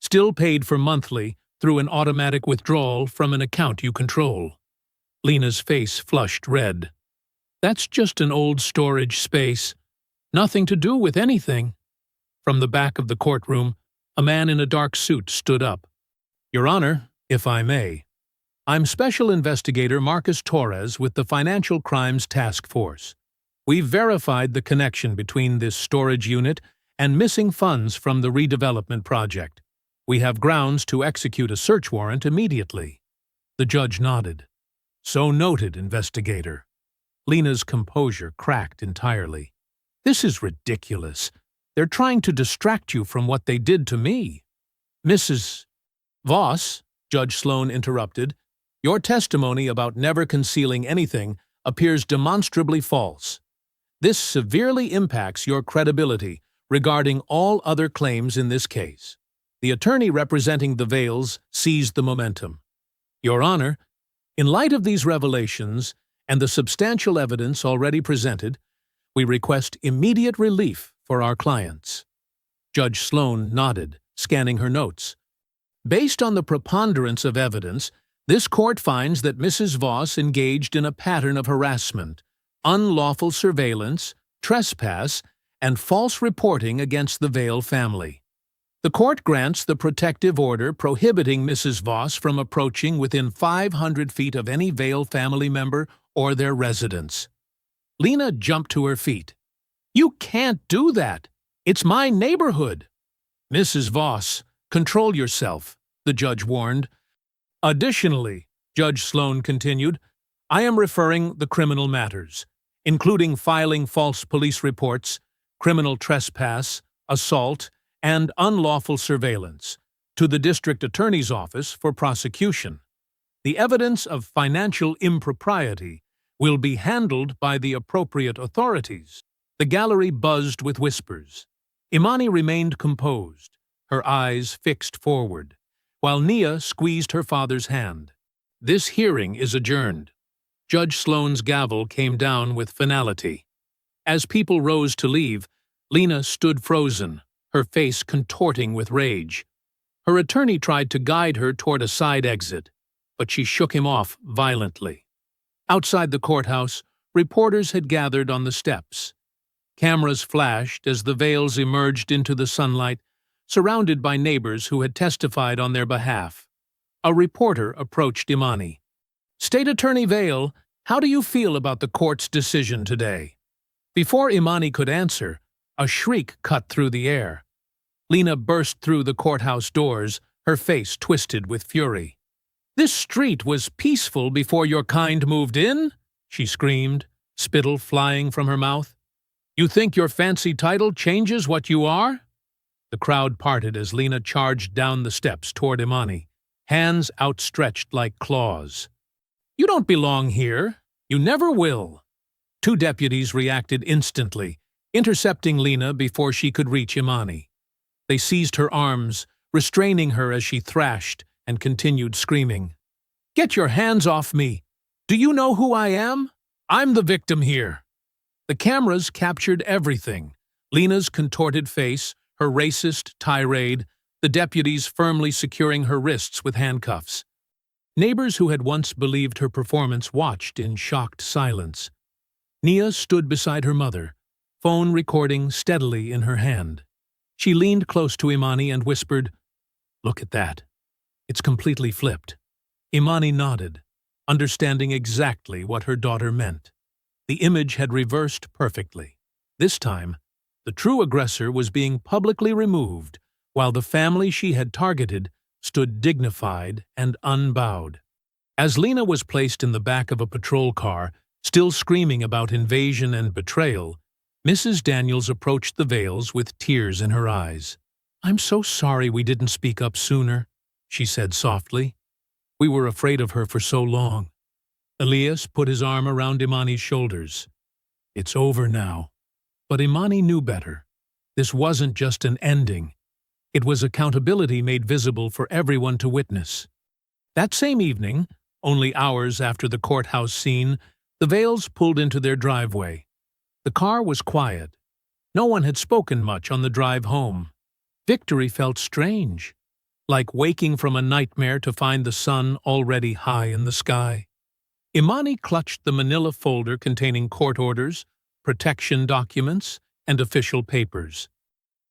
still paid for monthly through an automatic withdrawal from an account you control. Lena's face flushed red. That's just an old storage space. Nothing to do with anything. From the back of the courtroom, a man in a dark suit stood up. Your Honor, if I may, I'm Special Investigator Marcus Torres with the Financial Crimes Task Force. We've verified the connection between this storage unit and missing funds from the redevelopment project. We have grounds to execute a search warrant immediately. The judge nodded. So noted, investigator. Lena's composure cracked entirely. This is ridiculous. They're trying to distract you from what they did to me. Mrs. Voss, Judge Sloan interrupted, your testimony about never concealing anything appears demonstrably false. This severely impacts your credibility regarding all other claims in this case. The attorney representing the Vales seized the momentum. Your Honor, in light of these revelations and the substantial evidence already presented, we request immediate relief for our clients. Judge Sloan nodded, scanning her notes. Based on the preponderance of evidence, this court finds that Mrs. Voss engaged in a pattern of harassment, unlawful surveillance, trespass, and false reporting against the Vale family. The court grants the protective order prohibiting Mrs. Voss from approaching within 500 feet of any Vale family member or their residence. Lena jumped to her feet. You can't do that. It's my neighborhood. Mrs. Voss, control yourself, the judge warned. Additionally, Judge Sloan continued, I am referring the criminal matters, including filing false police reports, criminal trespass, assault, and unlawful surveillance, to the district attorney's office for prosecution. The evidence of financial impropriety will be handled by the appropriate authorities. The gallery buzzed with whispers. Imani remained composed, her eyes fixed forward, while Nia squeezed her father's hand. This hearing is adjourned. Judge Sloan's gavel came down with finality. As people rose to leave, Lena stood frozen, her face contorting with rage. Her attorney tried to guide her toward a side exit, but she shook him off violently. Outside the courthouse, reporters had gathered on the steps. Cameras flashed as the Vales emerged into the sunlight, surrounded by neighbors who had testified on their behalf. A reporter approached Imani. State Attorney Vale, how do you feel about the court's decision today? Before Imani could answer, a shriek cut through the air. Lena burst through the courthouse doors, her face twisted with fury. This street was peaceful before your kind moved in, she screamed, spittle flying from her mouth. You think your fancy title changes what you are? The crowd parted as Lena charged down the steps toward Imani, hands outstretched like claws. You don't belong here. You never will. Two deputies reacted instantly, intercepting Lena before she could reach Imani. They seized her arms, restraining her as she thrashed and continued screaming. Get your hands off me! Do you know who I am? I'm the victim here. The cameras captured everything. Lena's contorted face, her racist tirade, the deputies firmly securing her wrists with handcuffs. Neighbors who had once believed her performance watched in shocked silence. Nia stood beside her mother, phone recording steadily in her hand. She leaned close to Imani and whispered, Look at that. It's completely flipped. Imani nodded, understanding exactly what her daughter meant. The image had reversed perfectly. This time, the true aggressor was being publicly removed, while the family she had targeted stood dignified and unbowed. As Lena was placed in the back of a patrol car, still screaming about invasion and betrayal, Mrs. Daniels approached the Vales with tears in her eyes. I'm so sorry we didn't speak up sooner, she said softly. We were afraid of her for so long. Elias put his arm around Imani's shoulders. It's over now. But Imani knew better. This wasn't just an ending. It was accountability made visible for everyone to witness. That same evening, Only hours after the courthouse scene, the Vales pulled into their driveway. The car was quiet. No one had spoken much on the drive home. Victory felt strange, like waking from a nightmare to find the sun already high in the sky. Imani clutched the manila folder containing court orders, protection documents, and official papers.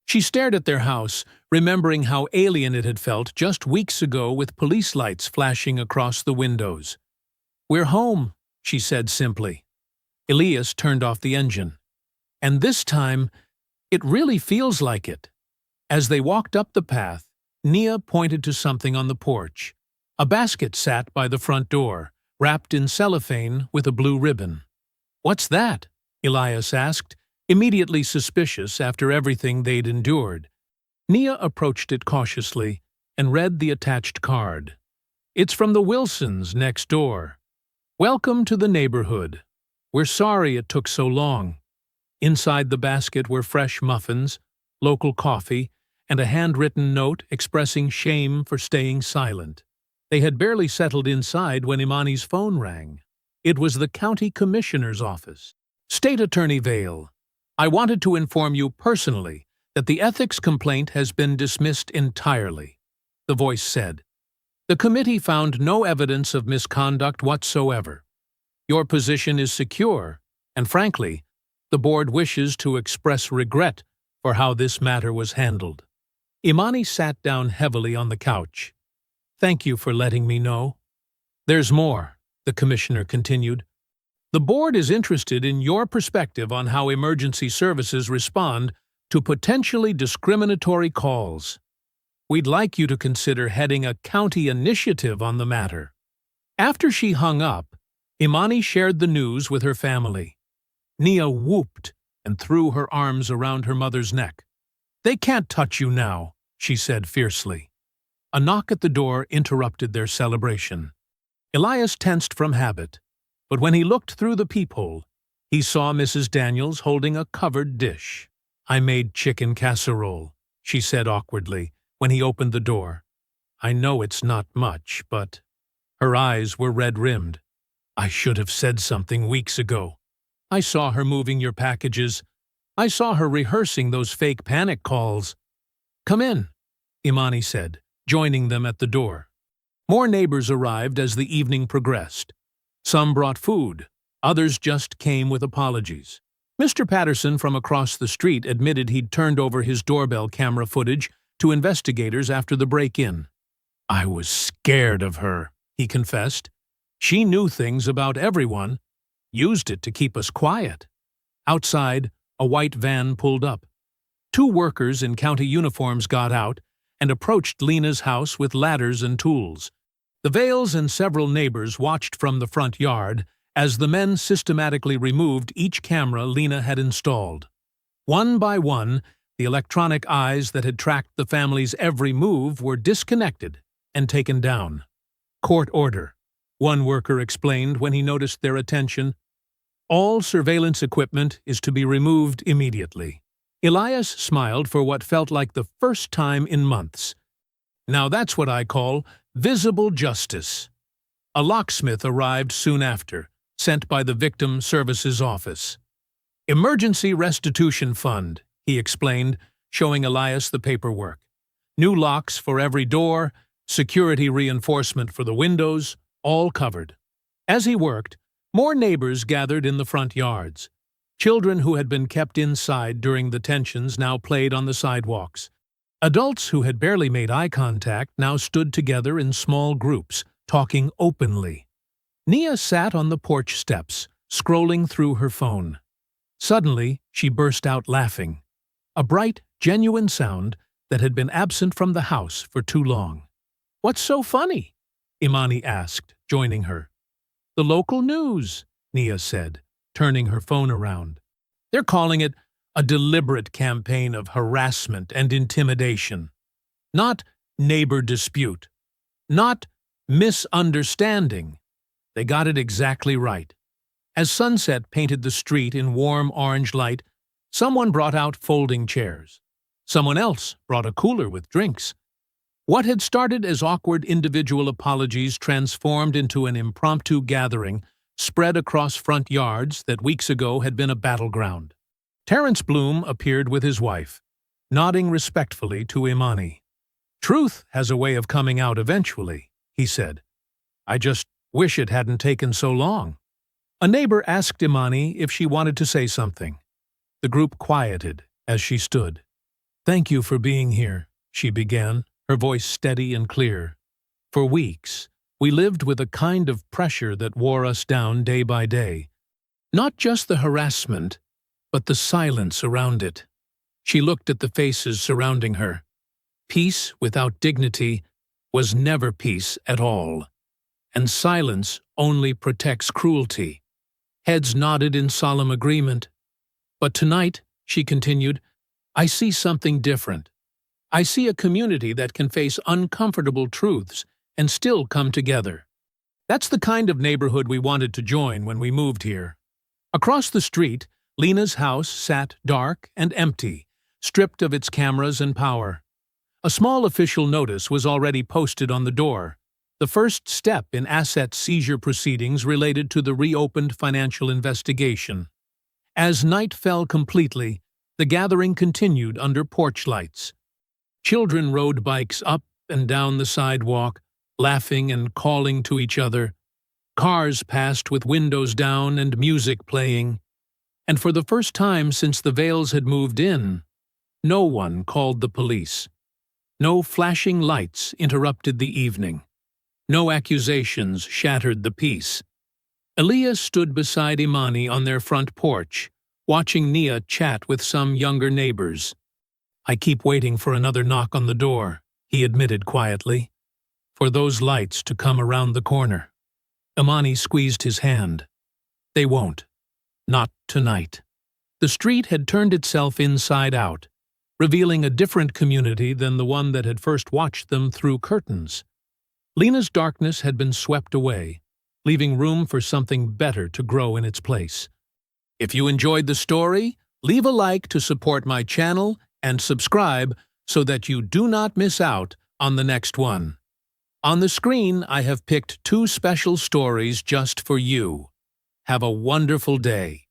She stared at their house, remembering how alien it had felt just weeks ago with police lights flashing across the windows. "We're home," she said simply. Elias turned off the engine. "And this time, it really feels like it." As they walked up the path, Nia pointed to something on the porch. A basket sat by the front door, wrapped in cellophane with a blue ribbon. "What's that?" Elias asked, immediately suspicious after everything they'd endured. Nia approached it cautiously and read the attached card. "It's from the Wilsons next door. Welcome to the neighborhood. We're sorry it took so long." Inside the basket were fresh muffins, local coffee, and a handwritten note expressing shame for staying silent. They had barely settled inside when Imani's phone rang. It was the county commissioner's office. "State Attorney Vale, I wanted to inform you personally that the ethics complaint has been dismissed entirely," the voice said. "The committee found no evidence of misconduct whatsoever. Your position is secure, and frankly, the board wishes to express regret for how this matter was handled." Imani sat down heavily on the couch. "Thank you for letting me know." "There's more," the commissioner continued. "The board is interested in your perspective on how emergency services respond to potentially discriminatory calls. We'd like you to consider heading a county initiative on the matter." After she hung up, Imani shared the news with her family. Nia whooped and threw her arms around her mother's neck. "They can't touch you now," she said fiercely. A knock at the door interrupted their celebration. Elias tensed from habit, but when he looked through the peephole, he saw Mrs. Daniels holding a covered dish. "I made chicken casserole," she said awkwardly when he opened the door. "I know it's not much, but—" Her eyes were red-rimmed. "I should have said something weeks ago. I saw her moving your packages. I saw her rehearsing those fake panic calls." "Come in," Imani said, joining them at the door. More neighbors arrived as the evening progressed. Some brought food, others just came with apologies. Mr. Patterson from across the street admitted he'd turned over his doorbell camera footage to investigators after the break-in. "I was scared of her," he confessed. "She knew things about everyone, used it to keep us quiet." Outside, a white van pulled up. Two workers in county uniforms got out and approached Lena's house with ladders and tools. The Vales and several neighbors watched from the front yard as the men systematically removed each camera Lena had installed. One by one, the electronic eyes that had tracked the family's every move were disconnected and taken down. "Court order," one worker explained when he noticed their attention. "All surveillance equipment is to be removed immediately." Elias smiled for what felt like the first time in months. "Now that's what I call visible justice." A locksmith arrived soon after, sent by the Victim Services Office. "Emergency Restitution Fund," he explained, showing Elias the paperwork. "New locks for every door, security reinforcement for the windows, all covered." As he worked, more neighbors gathered in the front yards. Children who had been kept inside during the tensions now played on the sidewalks. Adults who had barely made eye contact now stood together in small groups, talking openly. Nia sat on the porch steps, scrolling through her phone. Suddenly, she burst out laughing. A bright, genuine sound that had been absent from the house for too long. "What's so funny?" Imani asked, joining her. "The local news," Nia said, turning her phone around. "They're calling it a deliberate campaign of harassment and intimidation. Not neighbor dispute. Not misunderstanding. They got it exactly right." As sunset painted the street in warm orange light, someone brought out folding chairs. Someone else brought a cooler with drinks. What had started as awkward individual apologies transformed into an impromptu gathering spread across front yards that weeks ago had been a battleground. Terrence Bloom appeared with his wife, nodding respectfully to Imani. "Truth has a way of coming out eventually," he said. "I just wish it hadn't taken so long." A neighbor asked Imani if she wanted to say something. The group quieted as she stood. "Thank you for being here," she began, her voice steady and clear. "For weeks, we lived with a kind of pressure that wore us down day by day. Not just the harassment, but the silence around it." She looked at the faces surrounding her. Peace without dignity was never peace at all, and silence only protects cruelty. Heads nodded in solemn agreement. "But tonight," she continued, "I see something different. I see a community that can face uncomfortable truths and still come together. That's the kind of neighborhood we wanted to join when we moved here." Across the street, Lena's house sat dark and empty, stripped of its cameras and power. A small official notice was already posted on the door, the first step in asset seizure proceedings related to the reopened financial investigation. As night fell completely, the gathering continued under porch lights. Children rode bikes up and down the sidewalk, laughing and calling to each other. Cars passed with windows down and music playing. And for the first time since the Vales had moved in, no one called the police. No flashing lights interrupted the evening. No accusations shattered the peace. Elias stood beside Imani on their front porch, watching Nia chat with some younger neighbors. "I keep waiting for another knock on the door," he admitted quietly, "for those lights to come around the corner." Imani squeezed his hand. "They won't. Not tonight." The street had turned itself inside out, revealing a different community than the one that had first watched them through curtains. Lena's darkness had been swept away, leaving room for something better to grow in its place. If you enjoyed the story, leave a like to support my channel and subscribe so that you do not miss out on the next one. On the screen, I have picked 2 special stories just for you. Have a wonderful day.